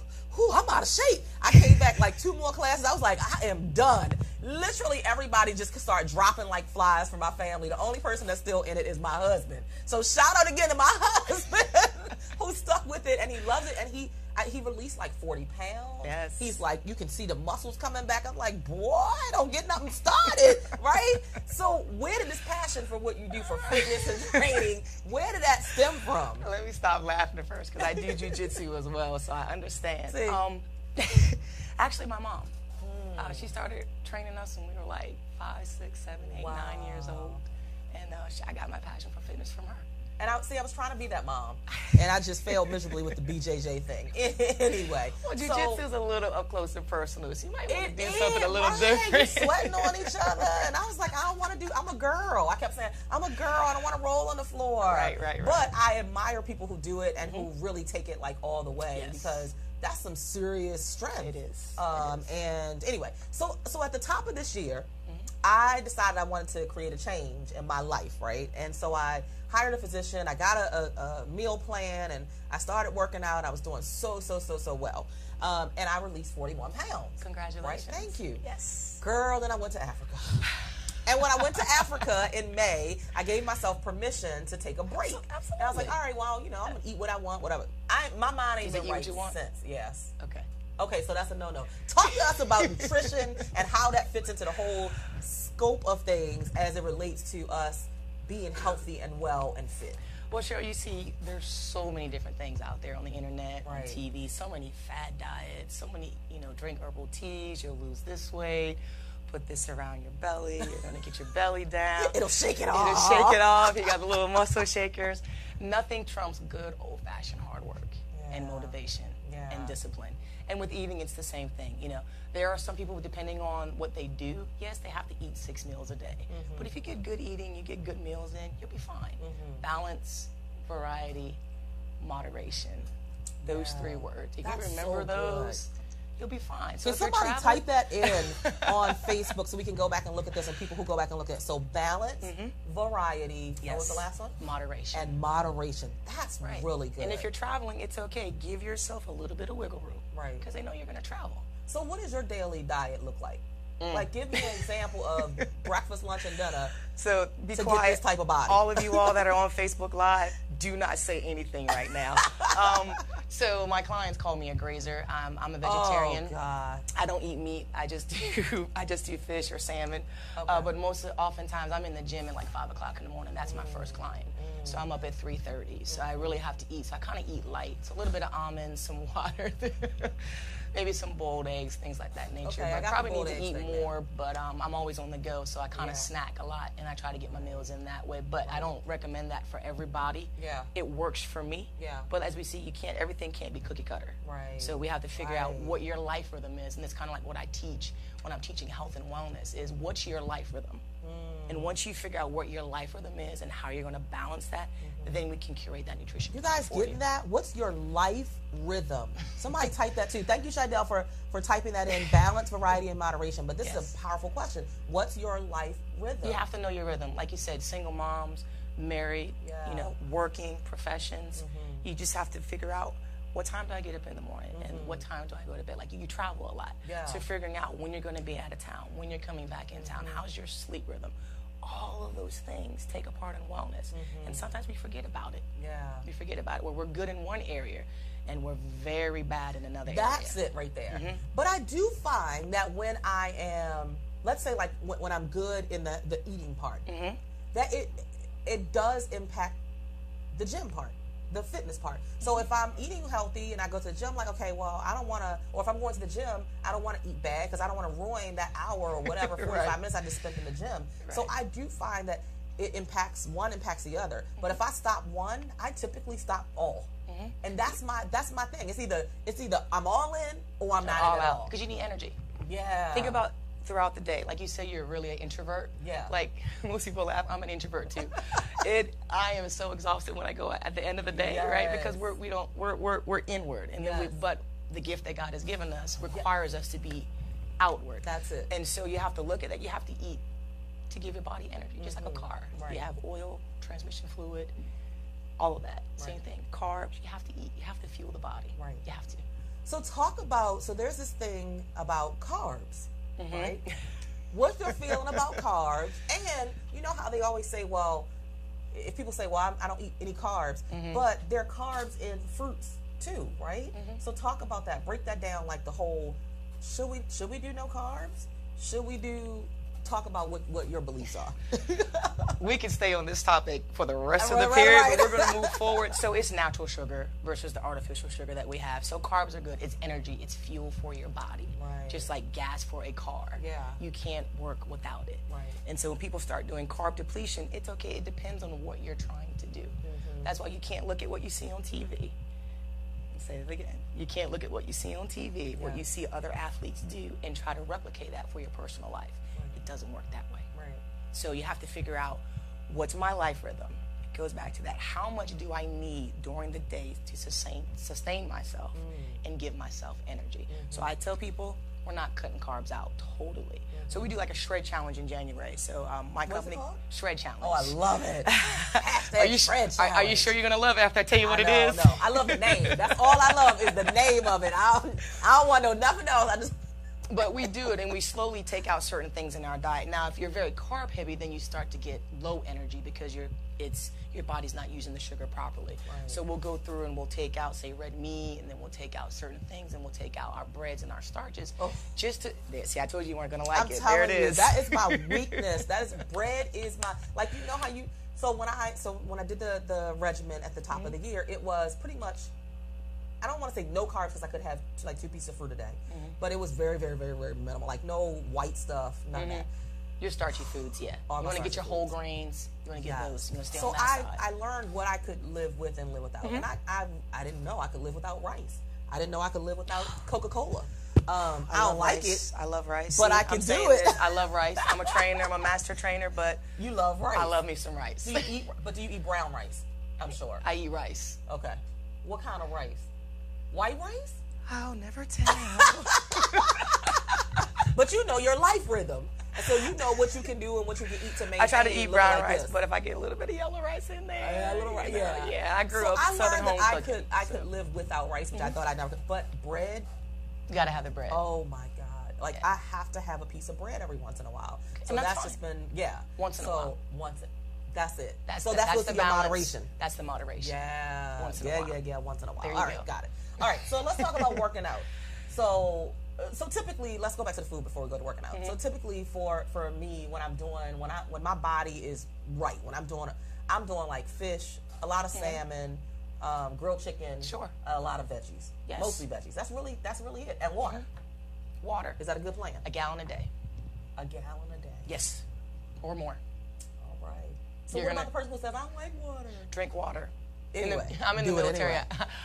I'm out of shape. I came back like 2 more classes. I was like, I am done. Literally everybody just could start dropping like flies from my family. The only person that's still in it is my husband. So shout out again to my husband who stuck with it, and he loves it, and he released like 40 pounds. Yes. He's like, you can see the muscles coming back. I'm like, boy, don't get nothing started, right? So where did this passion for what you do for fitness and training, where did that stem from? Let me stop laughing at first because I do jiu-jitsu as well, so I understand. See? Actually, my mom. She started training us when we were like 5, 6, 7, 8, 9 years old. And I got my passion for fitness from her. And I was trying to be that mom, and I just failed miserably with the BJJ thing. Anyway. Well, jiu-jitsu is a little up close and personal, so you might want to do something a little right. different. You're sweating on each other, and I was like, I don't want to do, I'm a girl. I kept saying, I'm a girl, I don't want to roll on the floor. Right. But I admire people who do it and who really take it like all the way, because that's some serious strength. It is. And anyway, so at the top of this year, I decided I wanted to create a change in my life, right? And so I hired a physician, I got a meal plan, and I started working out. I was doing so well. And I released 41 pounds. Congratulations. Right? Thank you. Yes. Girl, then I went to Africa. And when I went to Africa in May, I gave myself permission to take a break. Absolutely. And I was like, all right, well, I'm going to eat what I want, whatever. My mind ain't been right since. Yes. Okay, so that's a no-no. Talk to us about nutrition and how that fits into the whole scope of things as it relates to us being healthy and well and fit. Well, Cheryl, you see, there's so many different things out there on the internet, on Right. TV, so many fad diets, so many, drink herbal teas, you'll lose this weight, put this around your belly, you're going to get your belly down. It'll shake it off. It'll shake it off. You got the little muscle shakers. Nothing trumps good old-fashioned hard work and motivation and discipline. And with eating, it's the same thing. There are some people, depending on what they do, yes, they have to eat 6 meals a day. But if you get good eating, you get good meals in, you'll be fine. Balance, variety, moderation. Those 3 words. If you remember those, you'll be fine. So Can somebody type that in on Facebook so we can go back and look at this, and people who go back and look at it. So balance, variety, what was the last one? Moderation. And moderation. That's really good. And if you're traveling, it's okay. Give yourself a little bit of wiggle room. Right. Because they know you're going to travel. So what does your daily diet look like? Like, give me an example of breakfast, lunch, and dinner. So be to quiet. Get this type of body. All of you all that are on Facebook Live, do not say anything right now. So my clients call me a grazer. I'm a vegetarian. Oh God. I don't eat meat. I just do fish or salmon. Okay. But oftentimes I'm in the gym at like 5 o'clock in the morning. That's my first client. So I'm up at 3:30. So I really have to eat. So I kind of eat light. So a little bit of almonds, some water. Maybe some boiled eggs, things like that nature. Okay, but I got probably the need to eat boiled eggs more, but I'm always on the go, so I kind of snack a lot, and I try to get my meals in that way. But I don't recommend that for everybody. Yeah. It works for me. Yeah. But as we see, everything can't be cookie cutter. Right. So we have to figure out what your life rhythm is, and it's kind of like what I teach when I'm teaching health and wellness is what's your life rhythm. And once you figure out what your life rhythm is and how you're going to balance that, then we can curate that nutrition. You guys getting that? What's your life rhythm? Somebody type that too. Thank you, Shidell, for typing that in. Balance, variety, and moderation. But this is a powerful question. What's your life rhythm? You have to know your rhythm. Like you said, single moms, married, working professions. You just have to figure out what time do I get up in the morning and what time do I go to bed? Like you travel a lot. Yeah. So figuring out when you're going to be out of town, when you're coming back in town, how's your sleep rhythm? All of those things take a part in wellness. And sometimes we forget about it. Yeah. We forget about it where we're good in one area and we're very bad in another That's area. it right there. But I do find that when I am, let's say like when I'm good in the eating part, that it does impact the gym part. the fitness part. So if I'm eating healthy and I go to the gym, like, okay, well, I don't want to, or if I'm going to the gym, I don't want to eat bad because I don't want to ruin that hour or whatever, 45 minutes I just spent in the gym. So I do find that it impacts the other. But if I stop one, I typically stop all. And that's my thing. It's either I'm all in or I'm not all at all. Because you need energy. Yeah. Think about throughout the day. Like you say, you're really an introvert. Yeah. Like most people laugh, I'm an introvert too. I am so exhausted when I go at the end of the day, right? Because we're inward, and then but the gift that God has given us requires us to be outward. That's it. And so you have to look at that. You have to eat to give your body energy, just like a car. Right. You have oil, transmission fluid, all of that. Same thing. Carbs, you have to eat. You have to fuel the body. Right. You have to. So so there's this thing about carbs, right? What's your feeling about carbs? And you know how they always say, well, if people say, well, I don't eat any carbs, but there are carbs in fruits too, right? So talk about that. Break that down, like the whole, should we do no carbs? Should we talk about what your beliefs are? We can stay on this topic for the rest of the period, but we're going to move forward. So it's natural sugar versus the artificial sugar that we have. So carbs are good. It's energy. It's fuel for your body. Right. Just like gas for a car. Yeah. You can't work without it. Right. And so when people start doing carb depletion, it's okay. It depends on what you're trying to do. That's why you can't look at what you see on TV. I'll say it again. You can't look at what you see on TV, what you see other athletes do, and try to replicate that for your personal life. It doesn't work that way. Right. So you have to figure out, what's my life rhythm? It goes back to that. How much do I need during the day to sustain myself and give myself energy? So I tell people, we're not cutting carbs out totally. So we do like a shred challenge in January. So my company, Shred Challenge. Oh, I love it. Shred challenge. Are you sure you're gonna love it after I tell you what it is? No, I love the name. That's all I love is the name of it. I don't want to know nothing else. But we do it, and we slowly take out certain things in our diet. Now, if you're very carb heavy, then you start to get low energy because your body's not using the sugar properly. Right. So we'll go through and we'll take out, say, red meat, and then we'll take out certain things, and we'll take out our breads and our starches. Just to see, I told you weren't gonna like it. There it is. That is my weakness. Bread is my, like, you know how you. So when I did the regimen at the top of the year, it was pretty much, I don't want to say no carbs because I could have like 2 pieces of fruit a day, but it was very, very, very, very minimal. Like no white stuff, none of that. Your starchy foods, you want to get your whole grains. You want to get those. You want to stay on that side. So I learned what I could live with and live without, and I didn't know I could live without rice. I didn't know I could live without Coca-Cola. I don't like it. I love rice, but I can do it. I love rice. I'm a trainer. I'm a master trainer, but you love rice. I love me some rice. Do you eat brown rice? I'm sure. I eat rice. Okay. What kind of rice? White rice? I'll never tell. But you know your life rhythm. So you know what you can do and what you can eat to maintain. I try to eat brown rice, but if I get a little bit of yellow rice in there. A little rice, yeah. I grew up Southern home cooking. I could live without rice, which I thought I never could. But bread? You got to have the bread. Oh, my God. Like, I have to have a piece of bread every once in a while. So that's just been, Once in a while. That's it. That's what's the your moderation. That's the moderation. Yeah. Once in a while. Yeah, once in a while. There you All right, got it. All right, so let's talk about working out. So typically, let's go back to the food before we go to working out. So typically for me, when my body is right, when I'm doing like fish, a lot of salmon, grilled chicken, a lot of veggies, mostly veggies. That's really it. And water. Water. Is that a good plan? A gallon a day. A gallon a day. Yes, or more. All right. So what about the person who says I don't like water? Drink water. Anyway, I'm in the military.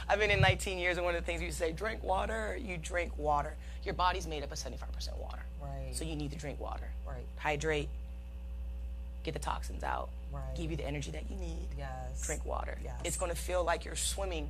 I've been in 19 years, and one of the things you say, drink water, you drink water. Your body's made up of 75% water. Right. So you need to drink water. Right. Hydrate. Get the toxins out. Right. Give you the energy that you need. Yes. Drink water. Yes. It's going to feel like you're swimming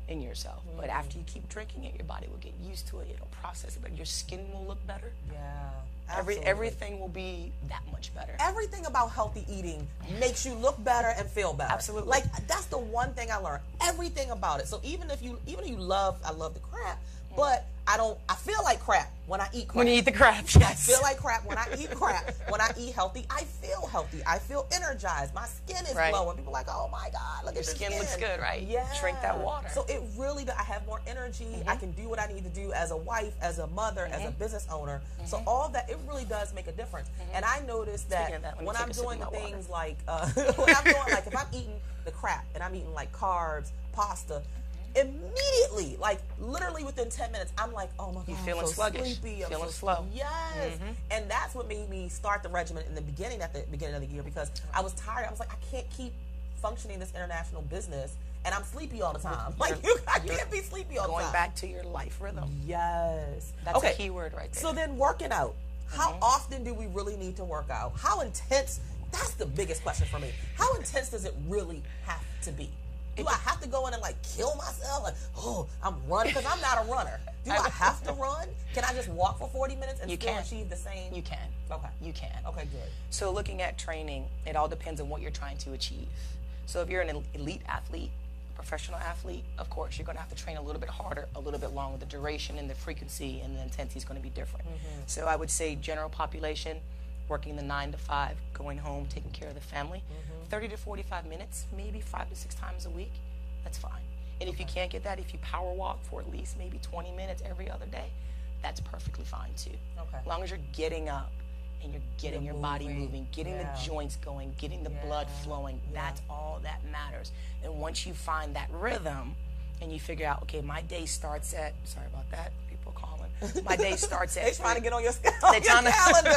in yourself. But after you keep drinking it, your body will get used to it. It'll process it, but your skin will look better. Yeah. Absolutely. Everything will be that much better. Everything about healthy eating makes you look better and feel better. Absolutely. Like that's the one thing I learned. Everything about it. So even if you love, I love the crap, but I feel like crap when I eat crap. When you eat the crap, yes. I feel like crap when I eat crap. When I eat healthy, I feel healthy. I feel energized. My skin is glowing. People are like, oh my God, look at your skin. Your skin looks good, right? Yeah. Drink that water. So it really, I have more energy. I can do what I need to do as a wife, as a mother, as a business owner. So all that, it really does make a difference. And I noticed that when I'm doing things like, when I'm doing, like, if I'm eating the crap and I'm eating like carbs, pasta, immediately, like literally within 10 minutes, I'm like, oh my God, you feeling I'm so sluggish, sleepy. I'm feeling so slow. Yes, and that's what made me start the regimen in the beginning, at the beginning of the year, because I was tired. I was like, I can't keep functioning this international business, and I'm sleepy all the time. Like, I can't be sleepy all the time. Going back to your life rhythm. Yes, that's a key word right there. So then, working out. How often do we really need to work out? How intense? That's the biggest question for me. How intense does it really have to be? Do I have to go in and like kill myself? Like, oh, I'm running, because I'm not a runner. Do I have to run? Can I just walk for 40 minutes and still achieve the same? You can. Okay. You can. Okay, good. So looking at training, it all depends on what you're trying to achieve. So if you're an elite athlete, professional athlete, of course, you're going to have to train a little bit harder, a little bit longer. The duration and the frequency and the intensity is going to be different. So I would say general population, working the 9 to 5, going home, taking care of the family, 30 to 45 minutes, maybe 5 to 6 times a week, that's fine. And if you can't get that, if you power walk for at least maybe 20 minutes every other day, that's perfectly fine too. Okay. As long as you're getting up and you're getting your body moving, getting the joints going, getting the blood flowing, that's all that matters. And once you find that rhythm and you figure out, okay, my day starts at, sorry about that, people calling, my day starts at They're trying to get on your, calendar.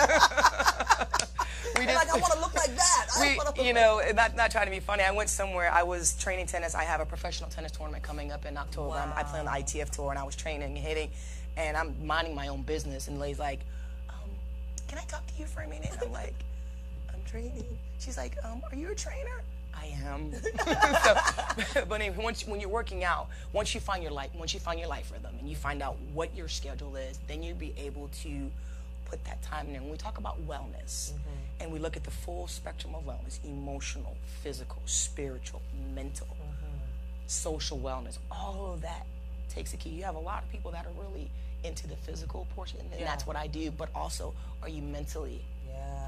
Like, I want to look like that. You know, not trying to be funny. I went somewhere. I was training tennis. I have a professional tennis tournament coming up in October. Wow. I play on the ITF tour, and I was training and hitting, and I'm minding my own business. And the lady's like, "Can I talk to you for a minute?" I'm like, "I'm training." She's like, "Are you a trainer?" I am. But anyway, when you're working out, once you find your life rhythm, and you find out what your schedule is, then you'll be able to put that time in. When we talk about wellness, and we look at the full spectrum of wellness, emotional, physical, spiritual, mental, social wellness, all of that takes a key. You have a lot of people that are really into the physical portion, and that's what I do, but also, are you mentally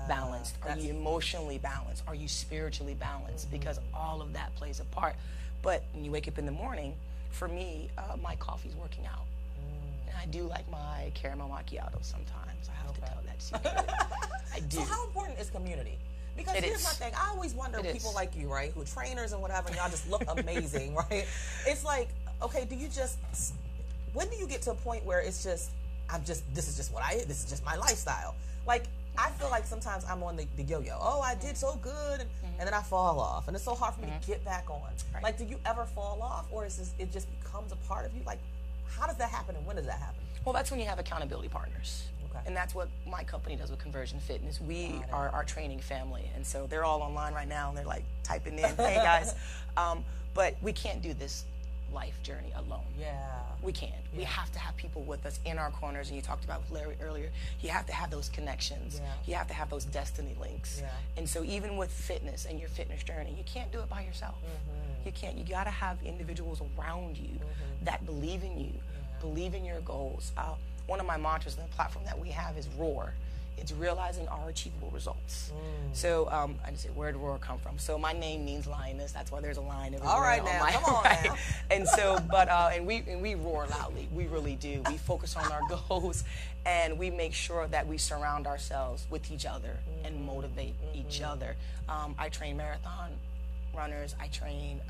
balanced? Are you emotionally balanced? Are you spiritually balanced? Because all of that plays a part. But when you wake up in the morning, for me, my coffee's working out. And I do like my caramel macchiato sometimes. I have to tell that secret. I do. So how important is community? Because here's my thing. I always wonder, people like you, right, who are trainers and whatever, and y'all just look amazing, right? It's like, okay, when do you get to a point where it's just, this is just my lifestyle? Like, I feel like sometimes I'm on the yo-yo. Oh, I did so good, and then I fall off, and it's so hard for me to get back on. Right. Like, do you ever fall off, or it just becomes a part of you? Like, how does that happen, and when does that happen? Well, that's when you have accountability partners. Okay. And that's what my company does with Conversion Fitness. We are our training family, and so they're all online right now, and they're like typing in, hey guys, but we can't do this life journey alone. Yeah. We can't. Yeah. We have to have people with us in our corners, and you talked about with Larry earlier, you have to have those connections. Yeah. You have to have those destiny links. Yeah. And so even with fitness and your fitness journey, you can't do it by yourself. You can't. You got to have individuals around you that believe in you, believe in your goals. One of my mantras on the platform that we have is ROAR. It's realizing our achievable results. So I just say, where did ROAR come from? So my name means lioness. That's why there's a lion everywhere. All right now, come on now. And so, and we roar loudly. We really do. We focus on our goals, and we make sure that we surround ourselves with each other and motivate each other. I train marathon runners. I train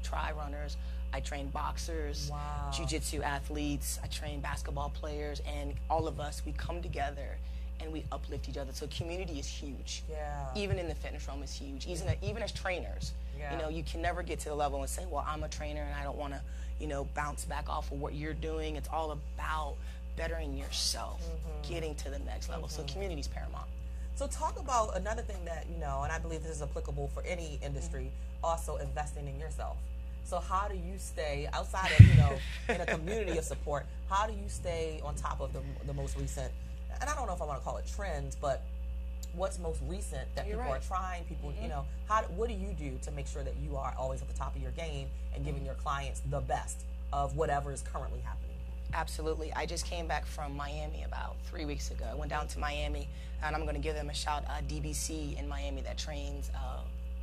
tri runners. I train boxers, jiu-jitsu athletes. I train basketball players, and all of us, we come together and we uplift each other. So community is huge. Yeah. Even in the fitness realm, it's huge. Even as trainers, you know, you can never get to the level and say, well, I'm a trainer and I don't want to, you know, bounce back off of what you're doing. It's all about bettering yourself, getting to the next level. So community is paramount. So talk about another thing that, you know, and I believe this is applicable for any industry, also investing in yourself. So how do you stay outside of, you know, in a community of support, how do you stay on top of the most recent, and I don't know if I want to call it trends, but what's most recent that people are trying, you know, what do you do to make sure that you are always at the top of your game and giving your clients the best of whatever is currently happening? Absolutely. I just came back from Miami about 3 weeks ago. I went down to Miami, and I'm going to give them a shout. DBC in Miami that trains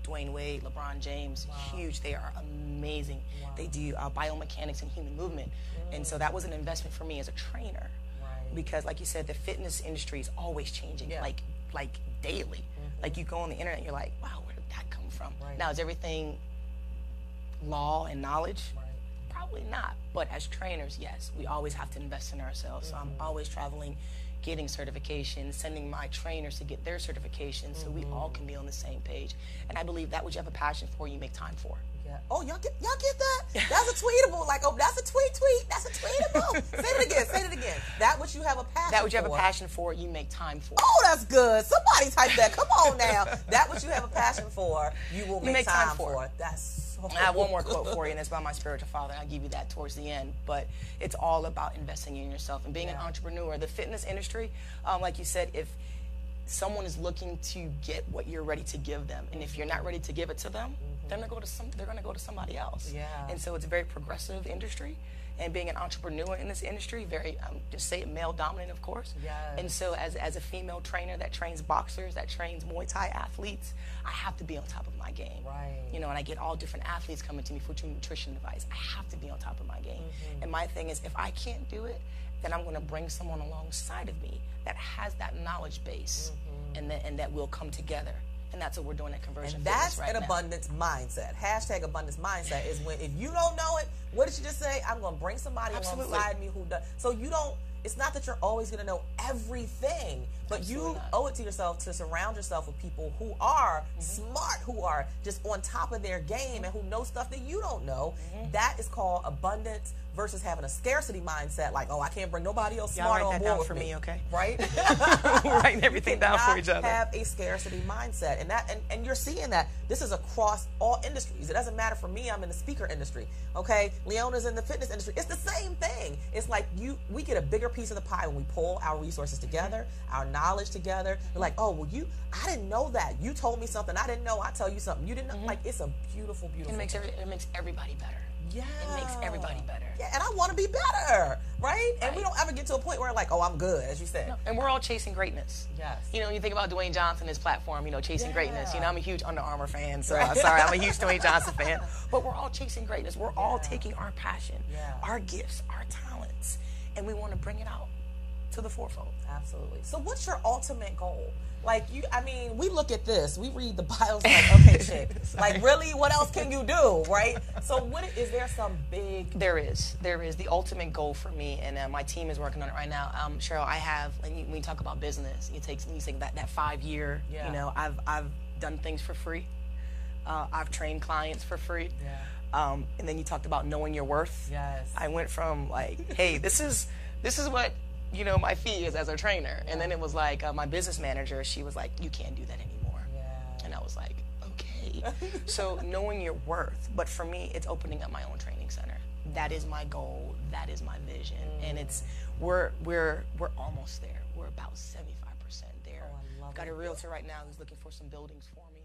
Dwayne Wade, LeBron James, huge. They are amazing. Wow. They do biomechanics and human movement. And so that was an investment for me as a trainer. Right. Because like you said, the fitness industry is always changing, like daily. Like you go on the internet, you're like, wow, where did that come from? Right. Now, is everything law and knowledge? Right. Probably not. But as trainers, yes, we always have to invest in ourselves. So I'm always traveling, getting certifications, sending my trainers to get their certifications so we all can be on the same page. And I believe that what you have a passion for, you make time for. Yeah. Oh, y'all get that? That's a tweetable. Like, oh, that's a tweet. That's a tweetable. Say it again. That what you have a passion for. That what you have a passion for, you make time for. Oh, that's good. Somebody type that. Come on now. That what you have a passion for, you will make time for. That's I have one more quote for you, and it's by my spiritual father. I'll give you that towards the end. But it's all about investing in yourself and being an entrepreneur. The fitness industry, like you said, if someone is looking to get what you're ready to give them, and if you're not ready to give it to them, then they're going to go to somebody else. Yeah. And so it's a very progressive industry. And being an entrepreneur in this industry, very, just say it, male dominant, of course. Yes. And so as a female trainer that trains boxers, that trains Muay Thai athletes, I have to be on top of my game. Right. You know, and I get all different athletes coming to me for nutrition advice. I have to be on top of my game. And my thing is, if I can't do it, then I'm going to bring someone alongside of me that has that knowledge base, and that will come together. And that's what we're doing at Conversion And Fitness that's right an now. abundance mindset. Hashtag abundance mindset is when, if you don't know it, what did you just say? I'm going to bring somebody alongside me who does. So you don't, it's not that you're always going to know everything, but you owe it to yourself to surround yourself with people who are smart, who are just on top of their game and who know stuff that you don't know. That is called abundance versus having a scarcity mindset, like, oh, I can't bring nobody else smart on board with for me, okay? Right? We're writing everything down for each other. Have a scarcity mindset, and you're seeing that this is across all industries. It doesn't matter for me. I'm in the speaker industry, okay? Leona's in the fitness industry. It's the same thing. It's like we get a bigger piece of the pie when we pull our resources together, our knowledge together. You're like, oh, well, I didn't know that. You told me something I didn't know. I tell you something you didn't know. Like, it's a beautiful, beautiful. It makes everybody better. Yeah. It makes everybody better. Yeah, and I want to be better, right? And we don't ever get to a point where like, oh, I'm good, as you said. No, and we're all chasing greatness. Yes. You know, you think about Dwayne Johnson, his platform, chasing greatness. You know, I'm a huge Under Armour fan, so sorry, I'm a huge Dwayne Johnson fan. But we're all chasing greatness. We're all taking our passion, our gifts, our talents, and we want to bring it out to the forefront. Absolutely. So what's your ultimate goal? Like, we look at this, we read the bios like, okay, chick, like, really, what else can you do, right? So is there some big... There is. The ultimate goal for me, and my team is working on it right now. Cheryl, I have, when you talk about business, you take that 5 year, I've done things for free. I've trained clients for free. Yeah. And then you talked about knowing your worth. Yes. I went from like, hey, this is what my fee is as a trainer. Yeah. And then it was like my business manager, she was like, you can't do that anymore. Yeah. And I was like, okay. So knowing your worth. But for me, it's opening up my own training center. That is my goal. That is my vision. And we're almost there. We're about 75% there. Oh, I love I've got a realtor right now who's looking for some buildings for me.